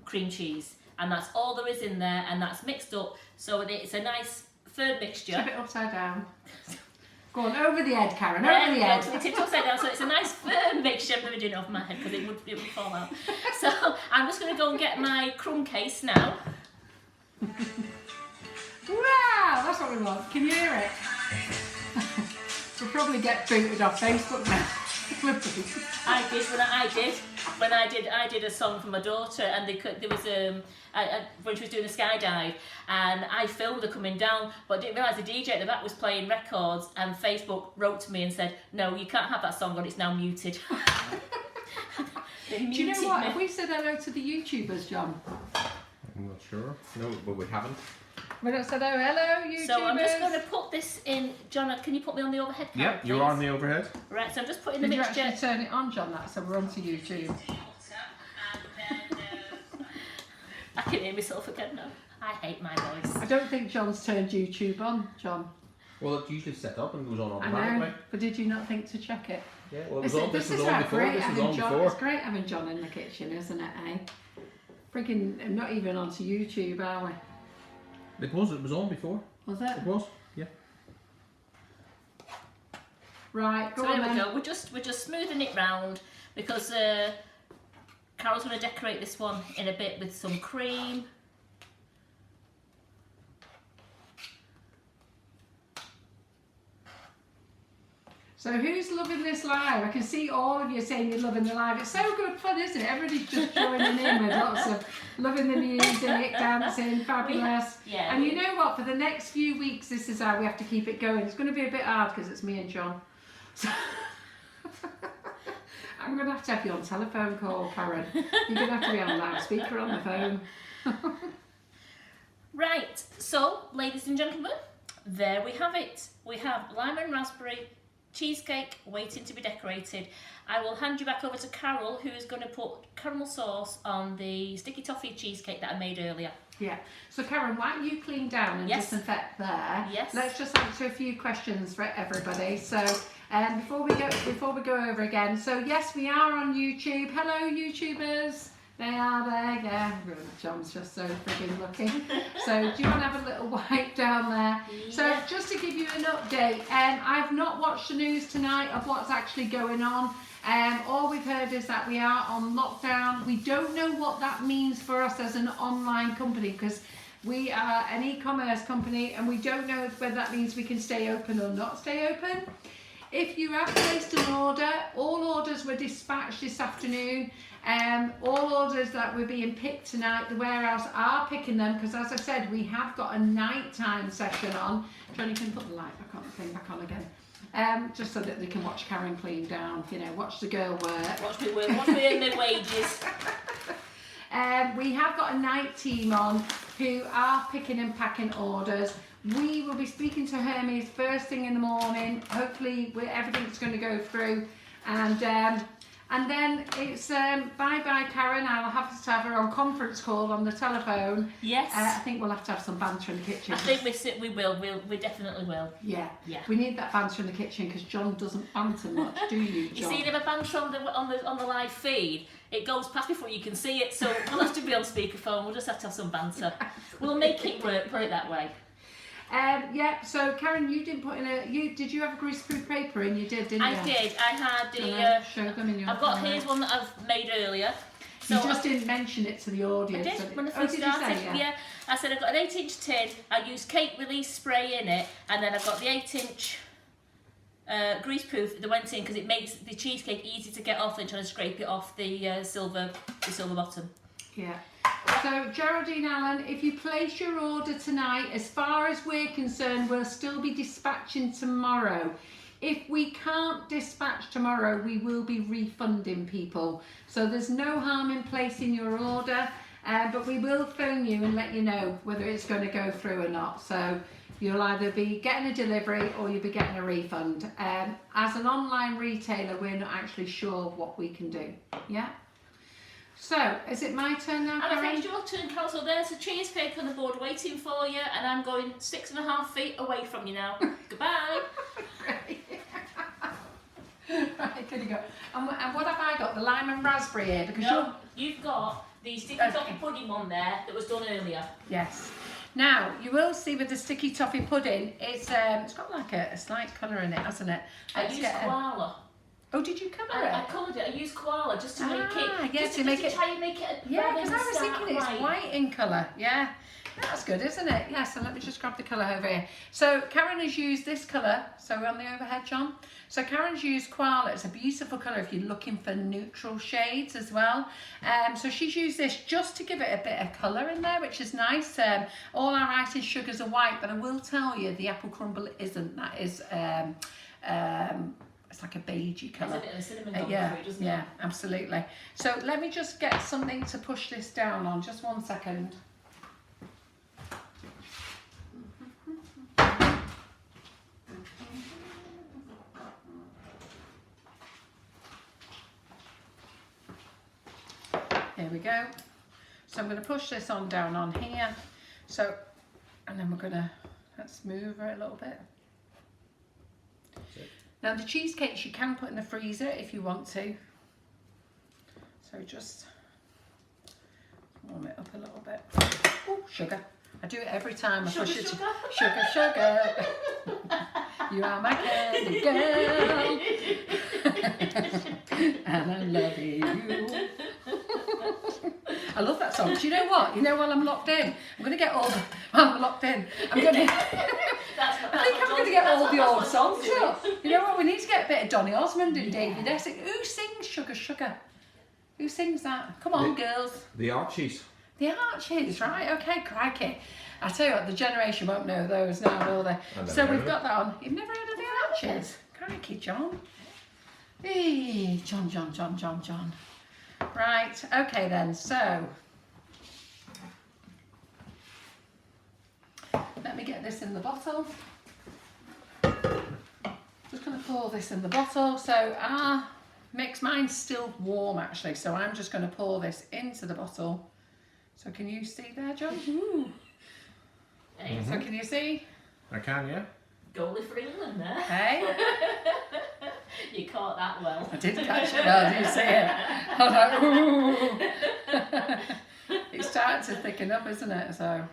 cream cheese, and that's all there is in there, and that's mixed up so it's a nice firm mixture. Tip it upside down. Go on, over the head, Karen, over the head. It's upside down, so it's a nice firm mixture. I'm never doing it off my head because it would fall out. So I'm just going to go and get my crumb case now. Wow, that's what we want. Can you hear it? We'll probably get booted off Facebook now. I did a song for my daughter, and there was when she was doing the skydive, and I filmed her coming down, but I didn't realise the DJ at the back was playing records, and Facebook wrote to me and said, no, you can't have that song on, it's now muted. Do you know what? Have we said hello to the YouTubers, John? I'm not sure. No, but we haven't. We don't said hello, YouTubers. So I'm just going to put this in. John, can you put me on the overhead camera, Yep, you're on the overhead. Right, so I'm just putting the Did mixture. you actually turn it on, John, so we're on to YouTube? I can hear myself again now. I hate my voice. I don't think John's turned YouTube on, John. Well, it's usually set up and goes on I automatically. know, but did you not think to check it? Yeah, well, this was on before. John. It's great having John in the kitchen, isn't it, eh? Freaking, not even onto YouTube, are we? It was on before. Was it? It was, yeah. Right, go so on there we then. go. We're just smoothing it round because Carol's going to decorate this one in a bit with some cream. So who's loving this live? I can see all of you saying you're loving the live. It's so good fun, isn't it? Everybody's just joining in with lots of loving the music, dancing, fabulous. Yeah. And you know what? For the next few weeks, this is how we have to keep it going. It's going to be a bit hard because it's me and John. So I'm going to have you on telephone call, Karen. You're going to have to be on loudspeaker on the phone. Right, so ladies and gentlemen, there we have it. We have lime and raspberry cheesecake waiting to be decorated. I will hand you back over to Carol, who is going to put caramel sauce on the sticky toffee cheesecake that I made earlier. Yeah. So Karen, why don't you clean down and disinfect there? Yes. Let's just answer a few questions for everybody. So before we go over again, so yes, we are on YouTube. Hello, YouTubers. They are there, yeah. John's just so friggin' looking. So do you want to have a little wipe down there? Yeah. So just to give you an update, I've not watched the news tonight of what's actually going on. All we've heard is that we are on lockdown. We don't know what that means for us as an online company because we are an e-commerce company and we don't know whether that means we can stay open or not stay open. If you have placed an order, all orders were dispatched this afternoon. All orders that were being picked tonight, the warehouse are picking them because, as I said, we have got a nighttime session on. John, you can put the light back on again. Just so that they can watch Karen clean down, you know, watch the girl work. Watch me earn their wages. We have got a night team on who are picking and packing orders. We will be speaking to Hermes first thing in the morning. Hopefully everything's going to go through. And And then it's bye-bye, Karen. I'll have to have her on conference call on the telephone. Yes. I think we'll have to have some banter in the kitchen. I think we will. We definitely will. Yeah. Yeah. We need that banter in the kitchen because John doesn't banter much, do you, John? You see the banter on the live feed? It goes past before you can see it, so we'll have to be on speakerphone. We'll just have to have some banter. We'll make it work. Put it that way. Yeah, so Karen, you didn't put in did you have a greaseproof paper in? You did, didn't you? I did. I had the. Show them in your I've got camera. here's one that I've made earlier. So you just didn't mention it to the audience. I did when I Oh, first did you started. say, Yeah, I said I've got an 8-inch tin. I used cake release spray in it, and then I've got the 8-inch greaseproof that went in because it makes the cheesecake easy to get off and trying to scrape it off the silver bottom. Yeah. So Geraldine Allen, if you place your order tonight, as far as we're concerned, we'll still be dispatching tomorrow. If we can't dispatch tomorrow, we will be refunding people. So there's no harm in placing your order, but we will phone you and let you know whether it's going to go through or not. So you'll either be getting a delivery or you'll be getting a refund. As an online retailer, we're not actually sure what we can do. Yeah? So, is it my turn now, Karen? And I think it's your turn, Carol. So there's a cheesecake on the board waiting for you, and I'm going 6.5 feet away from you now. Goodbye. Right, can you go? And what have I got? The lime and raspberry here? Because No, you've got the sticky toffee pudding one there that was done earlier. Yes. Now, you will see with the sticky toffee pudding, it's got like a slight colour in it, hasn't it? I used koala. Oh, did you colour it? I coloured it. I used koala just to make it. Yeah, just to make it. try and make it. Yeah, because I was thinking it's white in colour. Yeah, that's good, isn't it? Yeah. So let me just grab the colour over here. So Karen has used this colour. So we're on the overhead, John. So Karen's used koala. It's a beautiful colour if you're looking for neutral shades as well. So she's used this just to give it a bit of colour in there, which is nice. All our icing sugars are white, but I will tell you the apple crumble isn't. That is. It's like a beigey colour. Yeah, absolutely. So let me just get something to push this down on. Just 1 second. Here we go. So I'm going to push this on down on here. So, and then we're going to, let's move her a little bit. Now the cheesecakes you can put in the freezer if you want to. So just warm it up a little bit. Oh, sugar. I do it every time I push it. Sugar. You are my candy girl. And I love you. I love that song. Do you know what? You know, while I'm locked in, I'm going to get all the... I'm locked in. I'm going to... I think I'm going to get all the old songs up. You know what? We need to get a bit of Donny Osmond and David Essex. Who sings Sugar? Who sings that? Come on, girls. The Archies. The Archies, right? Okay, crikey. I tell you what, the generation won't know those now, will they? So we've got that on. You've never heard of the Archies? Crikey, John. Hey, John. Right, okay then, so let me get this in the bottle. Just going to pour this in the bottle. So our mix, mine's still warm actually, so I'm just going to pour this into the bottle. So can you see there, John? Ooh. Mm-hmm. So can you see? I can, yeah. Goalie for England there. Hey? You caught that well. I did catch it well, did you see it? I was like, ooh. It's starting to thicken up, isn't it? So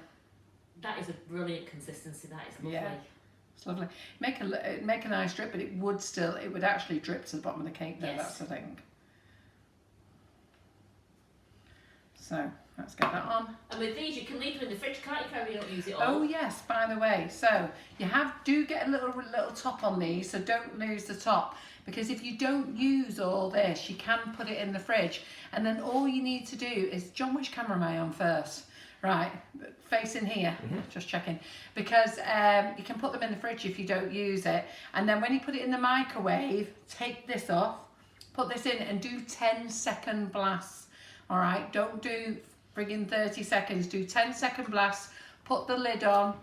that is a brilliant consistency. That is lovely. Yeah, it's lovely. Make a nice drip, but it would actually drip to the bottom of the cake though, Yes. That's the thing. So let's get that on. And with these, you can leave them in the fridge, can't you, Carrie? You don't use it all. Oh yes, by the way, so you do get a little top on these, so don't lose the top, because if you don't use all this, you can put it in the fridge, and then all you need to do is, John, which camera am I on first? Right, facing here, just checking, because you can put them in the fridge if you don't use it, and then when you put it in the microwave, take this off, put this in and do 10-second blasts. All right, don't do friggin' 30 seconds, do 10-second blasts, put the lid on,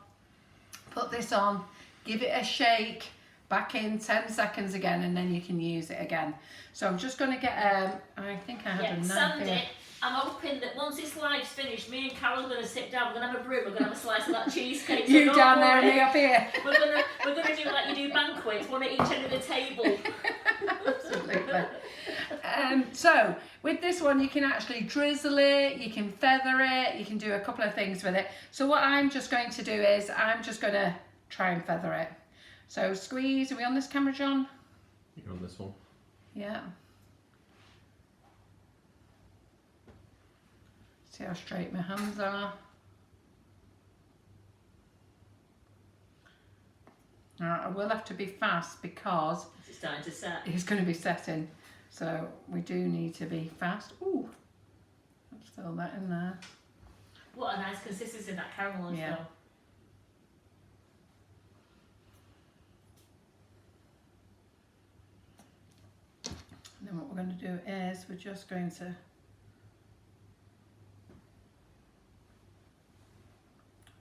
put this on, give it a shake, back in 10 seconds again, and then you can use it again. So I'm just going to get, I think I had a knife sand here. it. I'm hoping that once this live's finished, me and Carol are going to sit down, we're going to have a brew, we're going to have a slice of that cheesecake. So You don't down there and worry. me up here. We're gonna do like you do banquets, one at each end of the table. Absolutely. So with this one, you can actually drizzle it, you can feather it, you can do a couple of things with it. So what I'm just going to do is I'm just going to try and feather it. So squeeze. Are we on this camera, John? You're on this one. Yeah. See how straight my hands are. Now, I will have to be fast because It's starting to set. it's going to be setting. So we do need to be fast. Ooh, let's fill that in there. What a nice consistency that caramel is Yeah. though. And then what we're going to do is we're just going to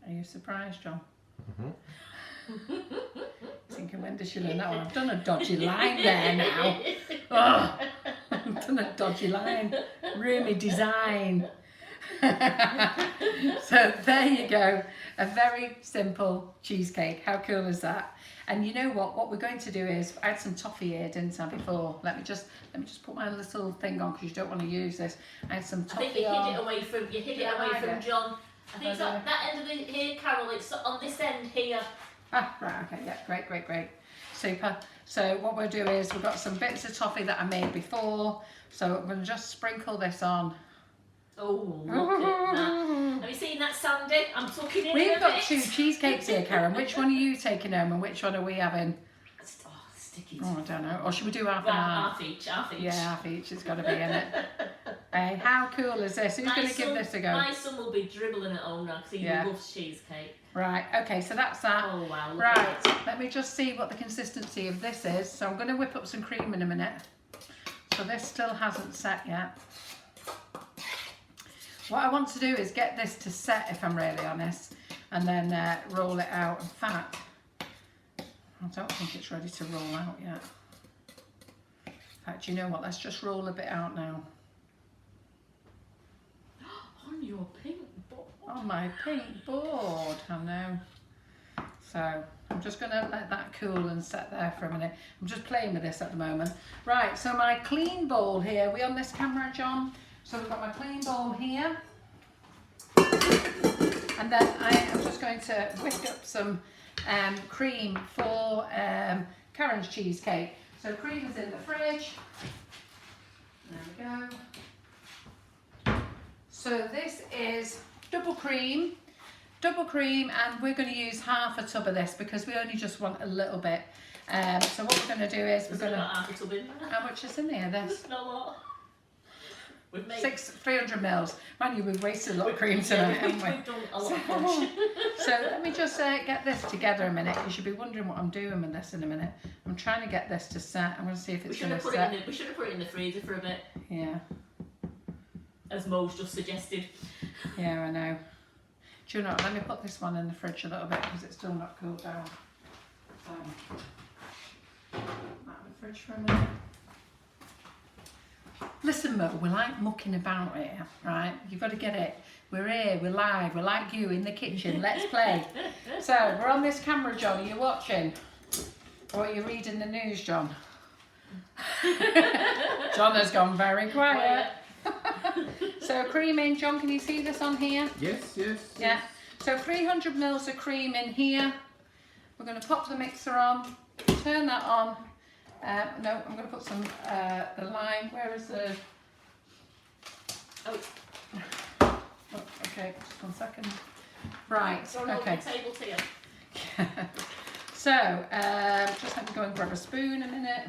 Are you surprised, John? Thinking, when does she learn that one? I've done a dodgy line there now. Oh, I've done a dodgy line. Roomy design. So there you go. A very simple cheesecake. How cool is that? And you know what we're going to do is, I had some toffee here, didn't I, before? Let me just put my little thing on, because you don't want to use this. I had some I toffee think you on. hid it away from I did. John. I think it's on that end of the here, Carol. It's on this end here. Ah, right, okay, yeah, great. Super. So what we'll do is, we've got some bits of toffee that I made before. So I'm going to just sprinkle this on. Oh, look at that. Have you seen that, Sandy? I'm tucking in We've a got bit. 2 cheesecakes here, Karen. Which one are you taking home and which one are we having? Oh, sticky. Oh, I don't know. Or should we do half Well, and half? half each. Yeah, half each. It's got to be in it. Hey, how cool is this? Who's going to give this a go? My son will be dribbling at home now because he loves cheesecake. Right, okay, so that's that. Oh, wow. Look Right, at that. let me just see what the consistency of this is. So I'm going to whip up some cream in a minute. So this still hasn't set yet. What I want to do is get this to set, if I'm really honest, and then roll it out. In fact, I don't think it's ready to roll out yet. In fact, you know what? Let's just roll a bit out now. On your pink board. On my pink board, I know. So I'm just going to let that cool and set there for a minute. I'm just playing with this at the moment. Right, so my clean bowl here. Are we on this camera, John? So we've got my clean bowl here. And then I am just going to whisk up some cream for Karen's cheesecake. So cream is in the fridge. There we go. So this is double cream, and we're going to use half a tub of this because we only just want a little bit. So what we're going to do is we're going to... half a tub in there? How much is in here? This? Not a lot. We've made... 300 mils. Man, we've wasted a lot of cream tonight, haven't we? We've done a lot of punch. So let me just get this together a minute, because you'll be wondering what I'm doing with this in a minute. I'm trying to get this to set. I'm going to see if it's going to set. We should have put it in the freezer for a bit, Yeah, as Mo's just suggested. yeah, I know. Do you know what? Let me put this one in the fridge a little bit because it's still not cooled down. So, out of the fridge for a minute. Listen, Mo, we like mucking about here, right? You've got to get it. We're here, we're live, we're like you in the kitchen. Let's play. So, we're on this camera, John. Are you watching? Or are you reading the news, John? John has gone very quiet. So, cream in. John, can you see this on here? Yes. Yeah. So 300 mils of cream in here. We're going to pop the mixer on, turn that on. No, I'm going to put some the lime. Where is the? Oh, Okay, just 1 second. Right. throw it over Okay. the table to you. So just let me go and grab a spoon a minute.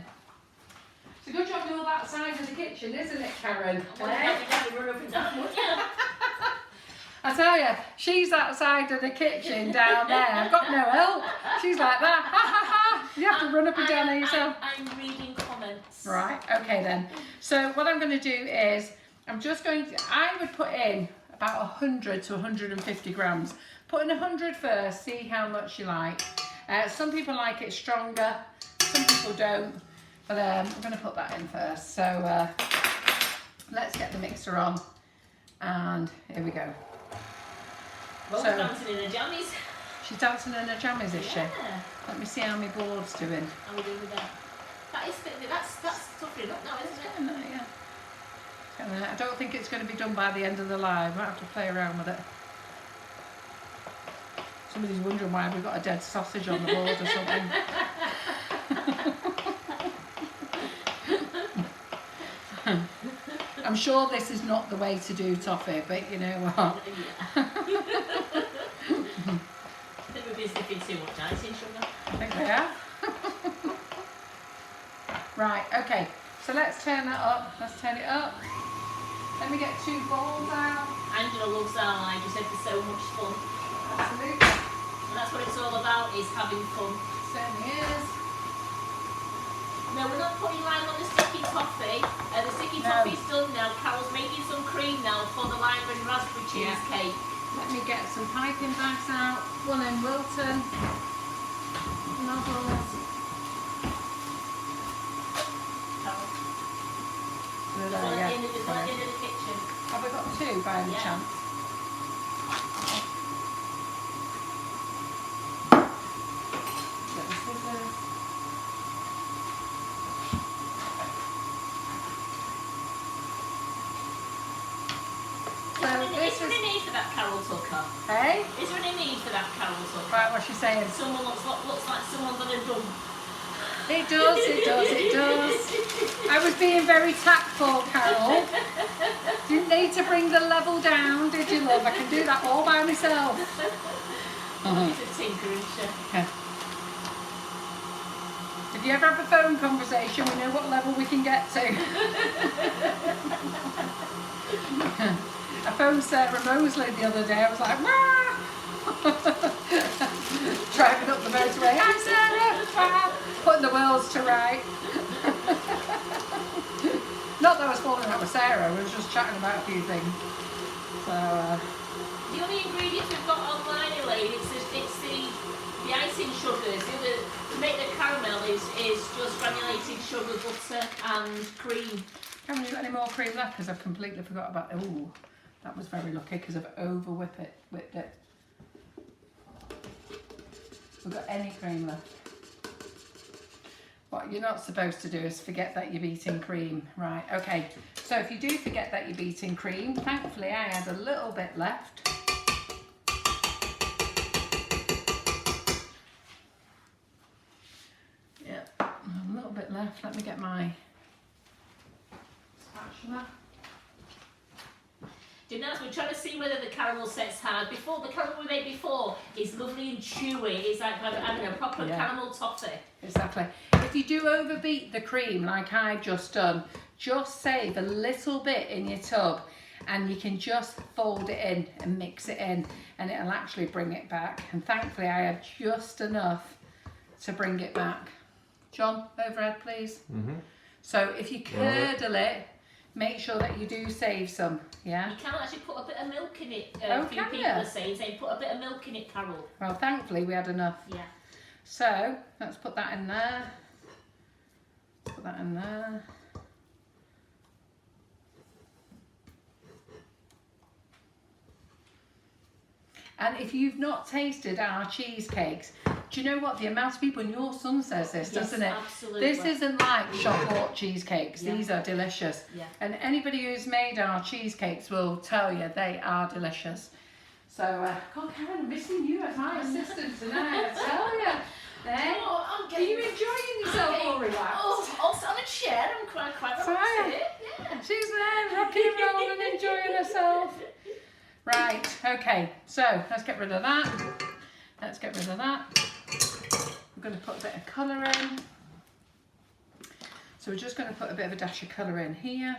It's a good job you're that side of the kitchen, isn't it, Karen? Well, Eh? you run up and down, wouldn't you? I tell you, she's that side of the kitchen down there. I've got no help. She's like that. Ha ha ha. You have to run up and down there yourself. I'm reading comments. Right, okay then. So what I'm going to do is, I would put in about 100 to 150 grams. Put in 100 first, see how much you like. Some people like it stronger, Some people don't, but I'm going to put that in first. So let's get the mixer on, and here we go. Well, So- dancing in her jammies. She's dancing in her jammies, is she? Yeah. Let me see how my board's doing. How are we doing with that? That's toughening up now, isn't it? Yeah. I don't think it's going to be done by the end of the live. Might have to play around with it. Somebody's wondering why we've got a dead sausage on the board or something. I'm sure this is not the way to do toffee, but you know what? I think we've been sniffing too much icing sugar. I think we have. Right, okay. So let's turn that up. Let's turn it up. Let me get 2 bowls out. Angela loves our live. You said they're so much fun. Absolutely. And that's what it's all about, is having fun. Certainly is. No, we're not putting lime on the sticky toffee. The sticky No. toffee's done now. Carol's making some cream now for the lime and raspberry Yeah. cheesecake. Let me get some piping bags out. One in Wilton. Nozzles. Carol. Good There's one idea. at the end of the kitchen. Have we got 2 by any Yeah. chance? Get the scissors. So Is this there is, any need for that, Carol Tucker? hey? Is there any need for that, Carol Tucker? Right, what's she saying? Someone looks like someone's on a dump. It does, it does, it does. I was being very tactful, Carol. Didn't need to bring the level down, did you, love? I can do that all by myself. She's a tinker, isn't she? Yeah. If you ever have a phone conversation, we know what level we can get to. I phoned Sarah Mosley the other day. I was like, wah! Driving up the motorway. Hi, Sarah! Wah! Putting the worlds to right. Not that I was falling out with Sarah. We were just chatting about a few things. So, The only ingredients we've got online, Elaine, it's the icing sugars. To make the caramel is just granulated sugar, butter and cream. haven't you got any more cream left? Because I've completely forgot about. Ooh, that was very lucky because I've whipped it. We've got any cream left. What you're not supposed to do is forget that you're beating cream. Right, okay. So if you do forget that you're beating cream, thankfully I had a little bit left. Yeah, a little bit left. Let me get my spatula. Do you know, we're trying to see whether the caramel set's hard. Before, the caramel we made before is lovely and chewy. It's like having a proper caramel toffee. Exactly. If you do overbeat the cream like I've just done, just save a little bit in your tub and you can just fold it in and mix it in and it'll actually bring it back. And thankfully I had just enough to bring it back. John, overhead please. Mm-hmm. So if you curdle it, make sure that you do save some, yeah? You can actually put a bit of milk in it. Oh, A few can people you? are saying put a bit of milk in it, Carol. Well, thankfully we had enough. Yeah. So let's put that in there. Put that in there. And if you've not tasted our cheesecakes, do you know what? The amount of people, and your son says this, Yes, doesn't it? absolutely. This isn't like shop bought cheesecakes. Yeah. These are delicious. Yeah. And anybody who's made our cheesecakes will tell you they are delicious. So, God, Karen, I'm missing you as my assistant tonight, I tell you. There. Oh, I'm Are you enjoying yourself all relaxed? Oh, on a chair. I'm quite Fine. relaxed. Yeah. She's there, rocking and rolling, enjoying herself. Right, okay, so let's get rid of that. Let's get rid of that. We're going to put a bit of colour in. So we're just going to put a bit of a dash of colour in here.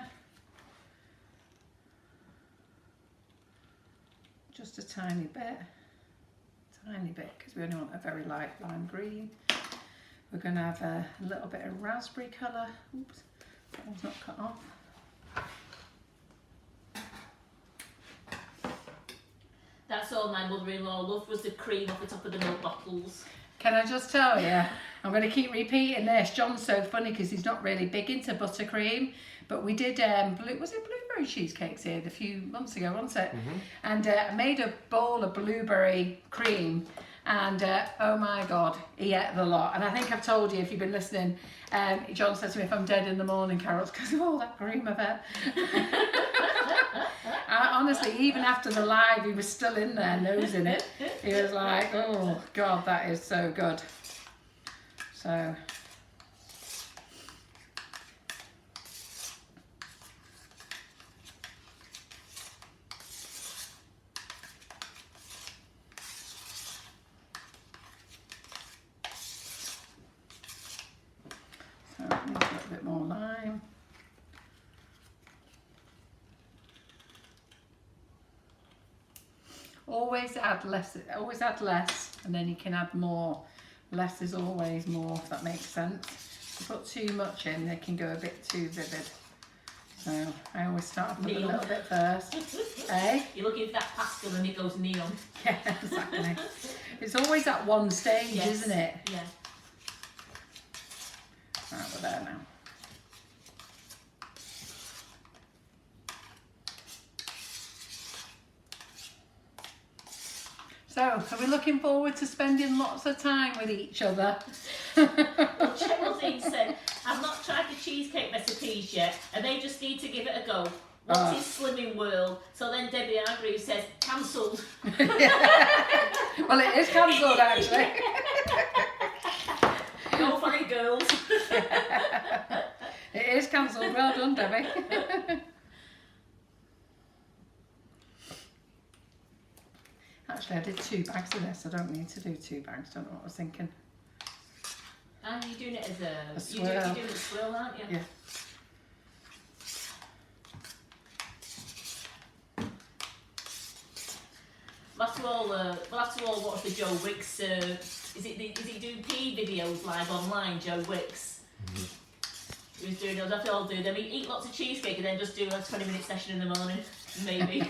Just a tiny bit, because we only want a very light lime green. We're going to have a little bit of raspberry colour. Oops, that one's not cut off. That's all my mother-in-law loved, was the cream off the top of the milk bottles. Can I just tell you, I'm going to keep repeating this. John's so funny because he's not really big into buttercream, but we did, was it blueberry cheesecakes here a few months ago, wasn't it? And I made a bowl of blueberry cream, and oh my God, he ate the lot. And I think I've told you, if you've been listening, John says to me, if I'm dead in the morning, Carol, it's because of all that cream I've had. Honestly, even after the live, he was still in there nosing it. He was like, oh God, that is so good. So, I need a little bit more lime. Always add less, and then you can add more. Less is always more, if that makes sense. If you put too much in, they can go a bit too vivid. So I always start off with a little bit first. Eh? You're looking for that pastel and it goes neon. Yeah, exactly. It's always at one stage, isn't it? Yeah. Right, we're there now. So, are we looking forward to spending lots of time with each other? Well, Geraldine said, I've not tried the cheesecake recipes yet, and they just need to give it a go. What's his slimming world? So then Debbie Hargreaves says, cancelled. Well, it is cancelled actually. Go for it, girls. It is cancelled. Well done, Debbie. Actually, I did 2 bags of this. I don't need to do 2 bags. Don't know what I was thinking. And you're doing it as A swirl. You're doing it as swirl, aren't you? Yeah. After all, watch the Joe Wicks. Is he doing PE videos live online? Joe Wicks. He was doing those. After all, do them. Eat lots of cheesecake and then just do a 20-minute session in the morning, maybe.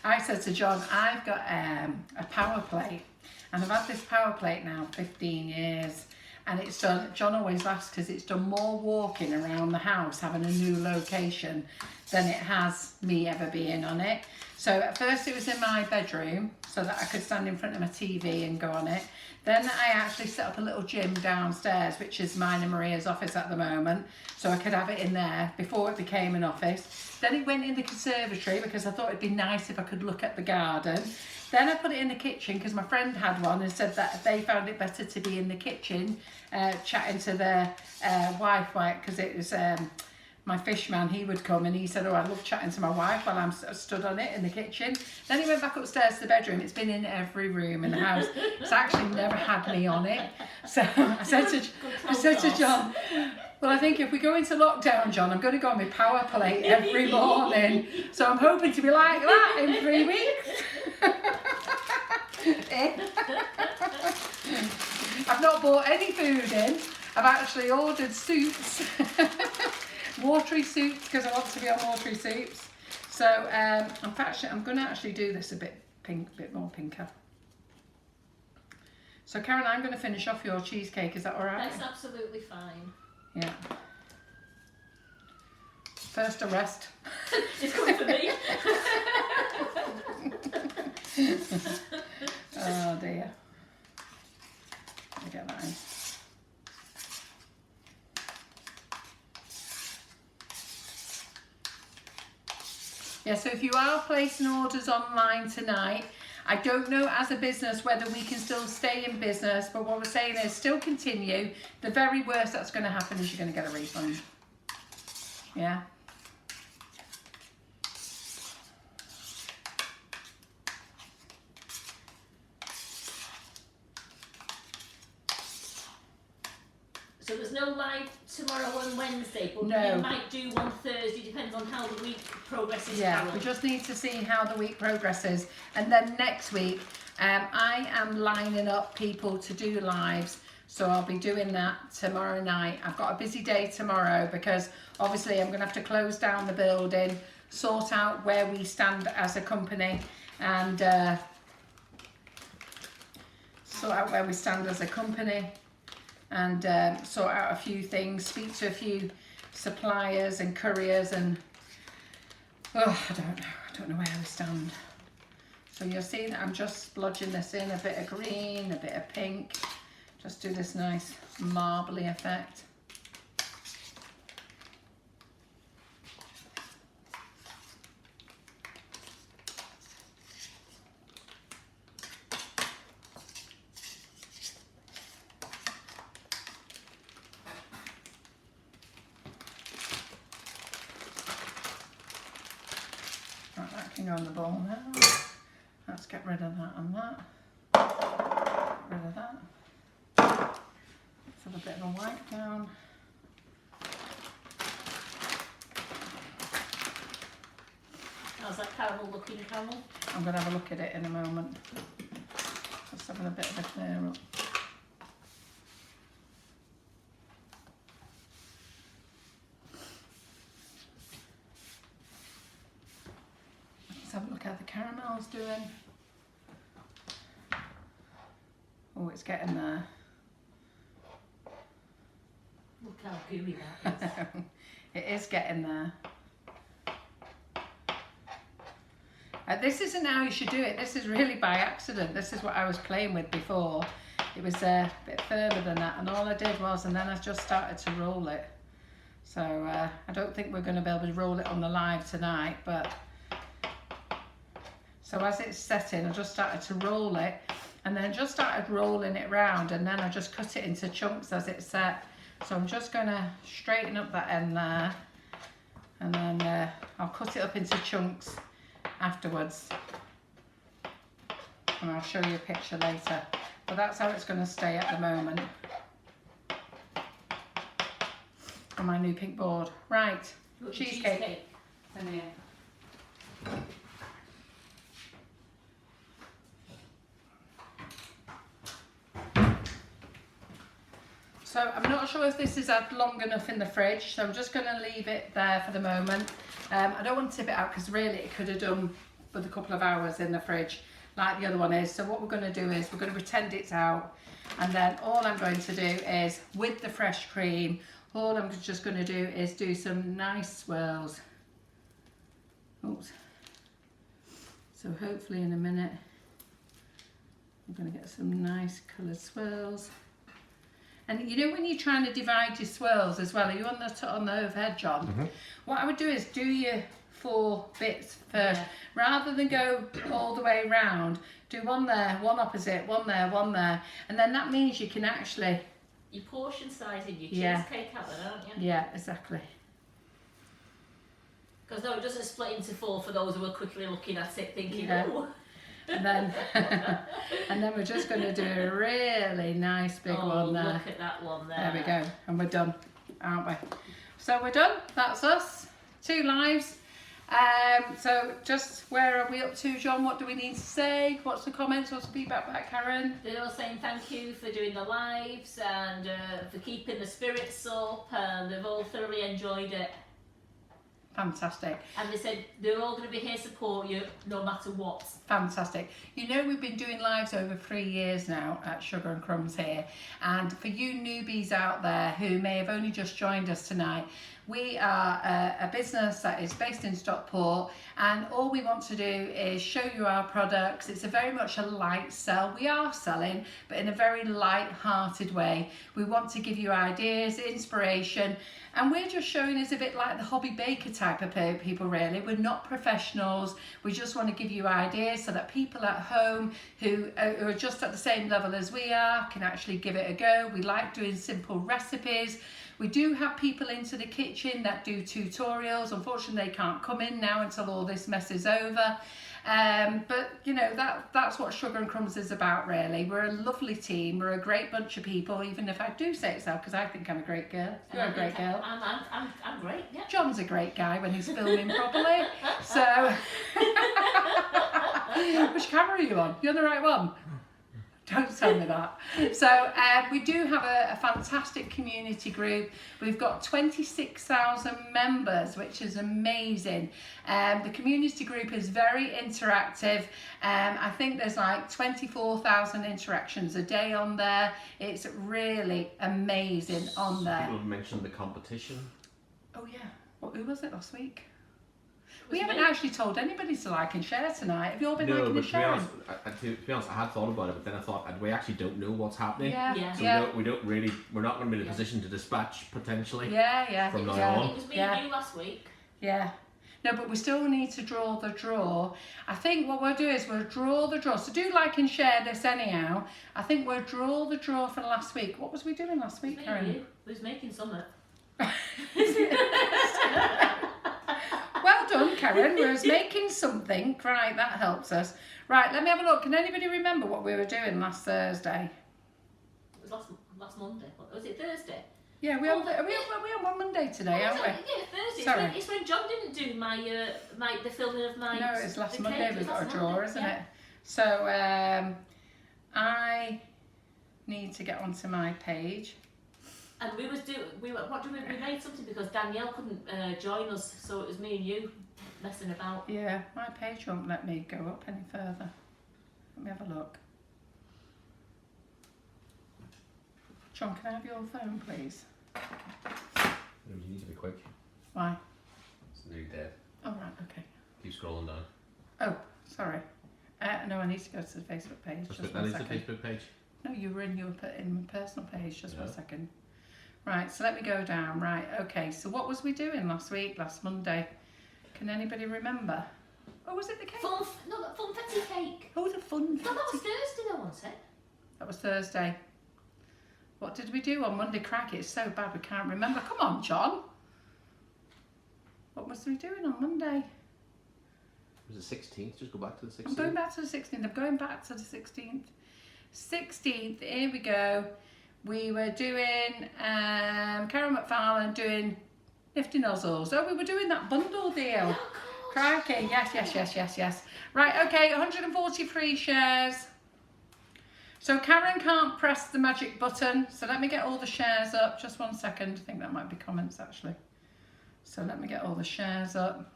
I said to John, I've got a power plate, and I've had this power plate now 15 years, and it's done, John always laughs because it's done more walking around the house having a new location than it has me ever being on it. So at first it was in my bedroom so that I could stand in front of my TV and go on it. Then I actually set up a little gym downstairs, which is mine and Maria's office at the moment, so I could have it in there before it became an office. Then it went in the conservatory because I thought it'd be nice if I could look at the garden. Then I put it in the kitchen because my friend had one and said that they found it better to be in the kitchen, chatting to their wife, because it was my fish man. He would come and he said, oh, I love chatting to my wife while I'm stood on it in the kitchen. Then he went back upstairs to the bedroom. It's been in every room in the house. It's actually never had me on it. So I said to John, well, I think if we go into lockdown, John, I'm going to go on my power plate every morning. So I'm hoping to be like that in 3 weeks. I've not bought any food in. I've actually ordered soups. Watery soups, because I want to be on watery soups. So I'm going to actually do this a bit more pinker. So Karen, I'm going to finish off your cheesecake. Is that all right? That's absolutely fine. Yeah. First arrest. It's coming for me. Oh dear. Let me get that in. Yeah, so if you are placing orders online tonight, I don't know as a business whether we can still stay in business, but what we're saying is still continue. The very worst that's going to happen is you're going to get a refund. Yeah. So there's no live tomorrow and Wednesday, but No. we might do one Thursday, depends on how the week progresses. Yeah, Carol. we just need to see how the week progresses. And then next week, I am lining up people to do lives. So I'll be doing that tomorrow night. I've got a busy day tomorrow because obviously I'm going to have to close down the building, sort out where we stand as a company, and sort out where we stand as a company and sort out a few things, speak to a few suppliers and couriers, and oh, I don't know where we stand. So you'll see that I'm just splodging this in, a bit of green, a bit of pink, just do this nice marbly effect. Right, that can go on the bowl now. Let's get rid of that and that. Get rid of that. Let's have a bit of a wipe down. How's that caramel looking, Caramel? I'm going to have a look at it in a moment. Just having a bit of a clear up. Let's have a look how the caramel's doing. Oh, it's getting there. Look how gooey that is. It is getting there. This isn't how you should do it. This is really by accident. This is what I was playing with before. It was a bit further than that, and all I did was, and then I just started to roll it. So I don't think we're going to be able to roll it on the live tonight, but so as it's setting, I just started to roll it, and then just started rolling it round, and then I just cut it into chunks as it set. So I'm just going to straighten up that end there, and then I'll cut it up into chunks afterwards, and I'll show you a picture later, but that's how it's going to stay at the moment on my new pink board. Right, Look, cheesecake. In here. So I'm not sure if this is long enough in the fridge, so I'm just going to leave it there for the moment. I don't want to tip it out because really it could have done with a couple of hours in the fridge like the other one is. So what we're going to do is we're going to pretend it's out, and then all I'm going to do is, with the fresh cream, all I'm just going to do is do some nice swirls. Oops. So hopefully in a minute I'm going to get some nice coloured swirls. And you know when you're trying to divide your swirls as well, are you on the overhead, John? Mm-hmm. What I would do is do your 4 bits first. Rather than go all the way round, do one there, one opposite, one there, one there. And then that means you can actually... You're portion sizing your cheesecake out there, aren't you? Yeah, exactly. Because no, it doesn't split into 4 for those who are quickly looking at it thinking, oh. And then, and then we're just going to do a really nice big one there. Look at that one there. There we go. And we're done, aren't we? So we're done. That's us. 2 lives. So just where are we up to, John? What do we need to say? What's the comments? What's the feedback back, Karen? They're all saying thank you for doing the lives and for keeping the spirits up, and they've all thoroughly enjoyed it. Fantastic. And they said they're all going to be here to support you no matter what. Fantastic. You know, we've been doing lives over 3 years now at Sugar and Crumbs here, and for you newbies out there who may have only just joined us tonight, we are a business that is based in Stockport, and all we want to do is show you our products. It's a very much a light sell. We are selling, but in a very light-hearted way. We want to give you ideas, inspiration, and we're just showing us a bit like the hobby baker type of people, really. We're not professionals. We just want to give you ideas so that people at home who are just at the same level as we are can actually give it a go. We like doing simple recipes. We do have people into the kitchen that do tutorials. Unfortunately, they can't come in now until all this mess is over. But you know, that's what Sugar and Crumbs is about, really. We're a lovely team. We're a great bunch of people, even if I do say it so, because I think I'm a great girl. You're a great girl. I'm great, yeah. John's a great guy when he's filming properly. So, which camera are you on? You're on the right one. Don't tell me that. So we do have a fantastic community group. We've got 26,000 members, which is amazing. The community group is very interactive. I think there's like 24,000 interactions a day on there. It's really amazing on there. People mentioned the competition. Oh yeah. Who was it last week? We haven't actually told anybody to like and share tonight. Have you all been liking and sharing? To be honest, I had thought about it, but then I thought we actually don't know what's happening. Yeah. So we're not going to be in a position to dispatch potentially. Yeah. From now on. It was me and you last week. Yeah. No, but we still need to draw the draw. I think what we'll do is we'll draw the draw. So do like and share this anyhow. I think we'll draw the draw for last week. What was we doing last week, Karen? We was making something. Well done, Karen. We was making something. Right, that helps us. Right, let me have a look. Can anybody remember what we were doing last Thursday? It was last Monday. Was it Thursday? Yeah, we on Monday today, aren't we? Yeah, Thursday. Sorry. It's when John didn't do the filming of my. No, it's last Monday cake. we've got a Last draw, Monday, isn't yeah. it? So I need to get onto my page. And we made something because Danielle couldn't join us, so it was me and you messing about. Yeah, my page won't let me go up any further. Let me have a look. John, can I have your phone, please? You need to be quick. Why? It's nearly dead. Oh, right, okay. Keep scrolling down. Oh, sorry. No, I need to go to the Facebook page. Just That one is the second. Facebook page. No, you were in my personal page. Just 1 second. Right, so let me go down. Right, okay. So what was we doing last Monday? Can anybody remember? Oh, was it the cake? Funfetti cake. Oh, the fun. No, that was Thursday, though, wasn't it? That was Thursday. What did we do on Monday? Crack, it's so bad we can't remember. Come on, John. What was we doing on Monday? Was it 16th? Just go back to the 16th. I'm going back to the 16th. I'm going back to the 16th. 16th, here we go. We were doing Carol McFarlane doing Nifty Nozzles. Oh, we were doing that bundle deal. Crikey, yes. Right, okay, 143 shares. So Karen can't press the magic button. So let me get all the shares up. Just 1 second. I think that might be comments actually. So let me get all the shares up.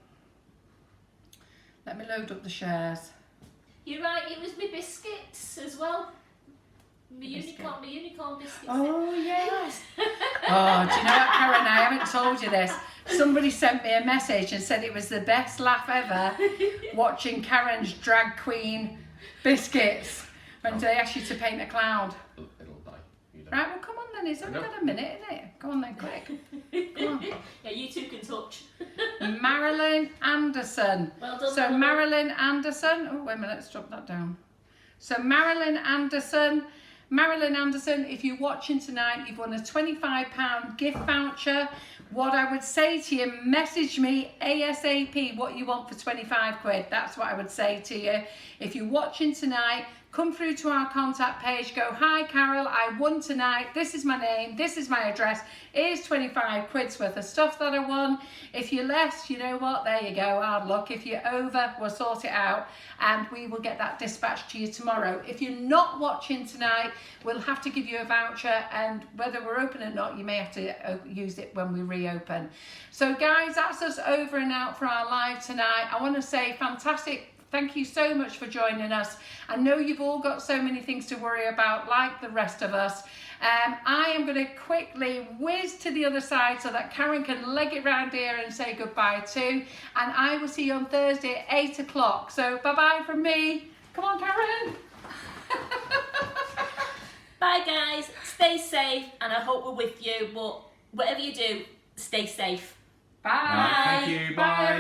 Let me load up the shares. You're right, it was my biscuits as well. My unicorn biscuits. Oh, yes. Oh, do you know what, Karen? I haven't told you this. Somebody sent me a message and said it was the best laugh ever watching Karen's drag queen biscuits when they asked you to paint a cloud. It'll die. Right, well, come on then. It's only got a minute, isn't it? Go on then, quick. Go on. Yeah, you two can touch. Marilyn Anderson. Well done, So Marilyn Anderson. Oh, wait a minute. Let's drop that down. So Marilyn Anderson, if you're watching tonight, you've won a £25 gift voucher. What I would say to you, message me ASAP what you want for 25 quid. That's what I would say to you. If you're watching tonight, come through to our contact page, go, hi Carol, I won tonight, this is my name, this is my address, here's 25 quid's worth of stuff that I won. If you're less, you know what, there you go, hard luck. If you're over, we'll sort it out and we will get that dispatched to you tomorrow. If you're not watching tonight, we'll have to give you a voucher and whether we're open or not, you may have to use it when we reopen. So guys, that's us over and out for our live tonight. I want to say fantastic. Thank you so much for joining us. I know you've all got so many things to worry about, like the rest of us. I am going to quickly whiz to the other side so that Karen can leg it round here and say goodbye too. And I will see you on Thursday at 8 o'clock. So bye-bye from me. Come on, Karen. Bye, guys. Stay safe, and I hope we're with you. But whatever you do, stay safe. Bye. Thank you. Bye.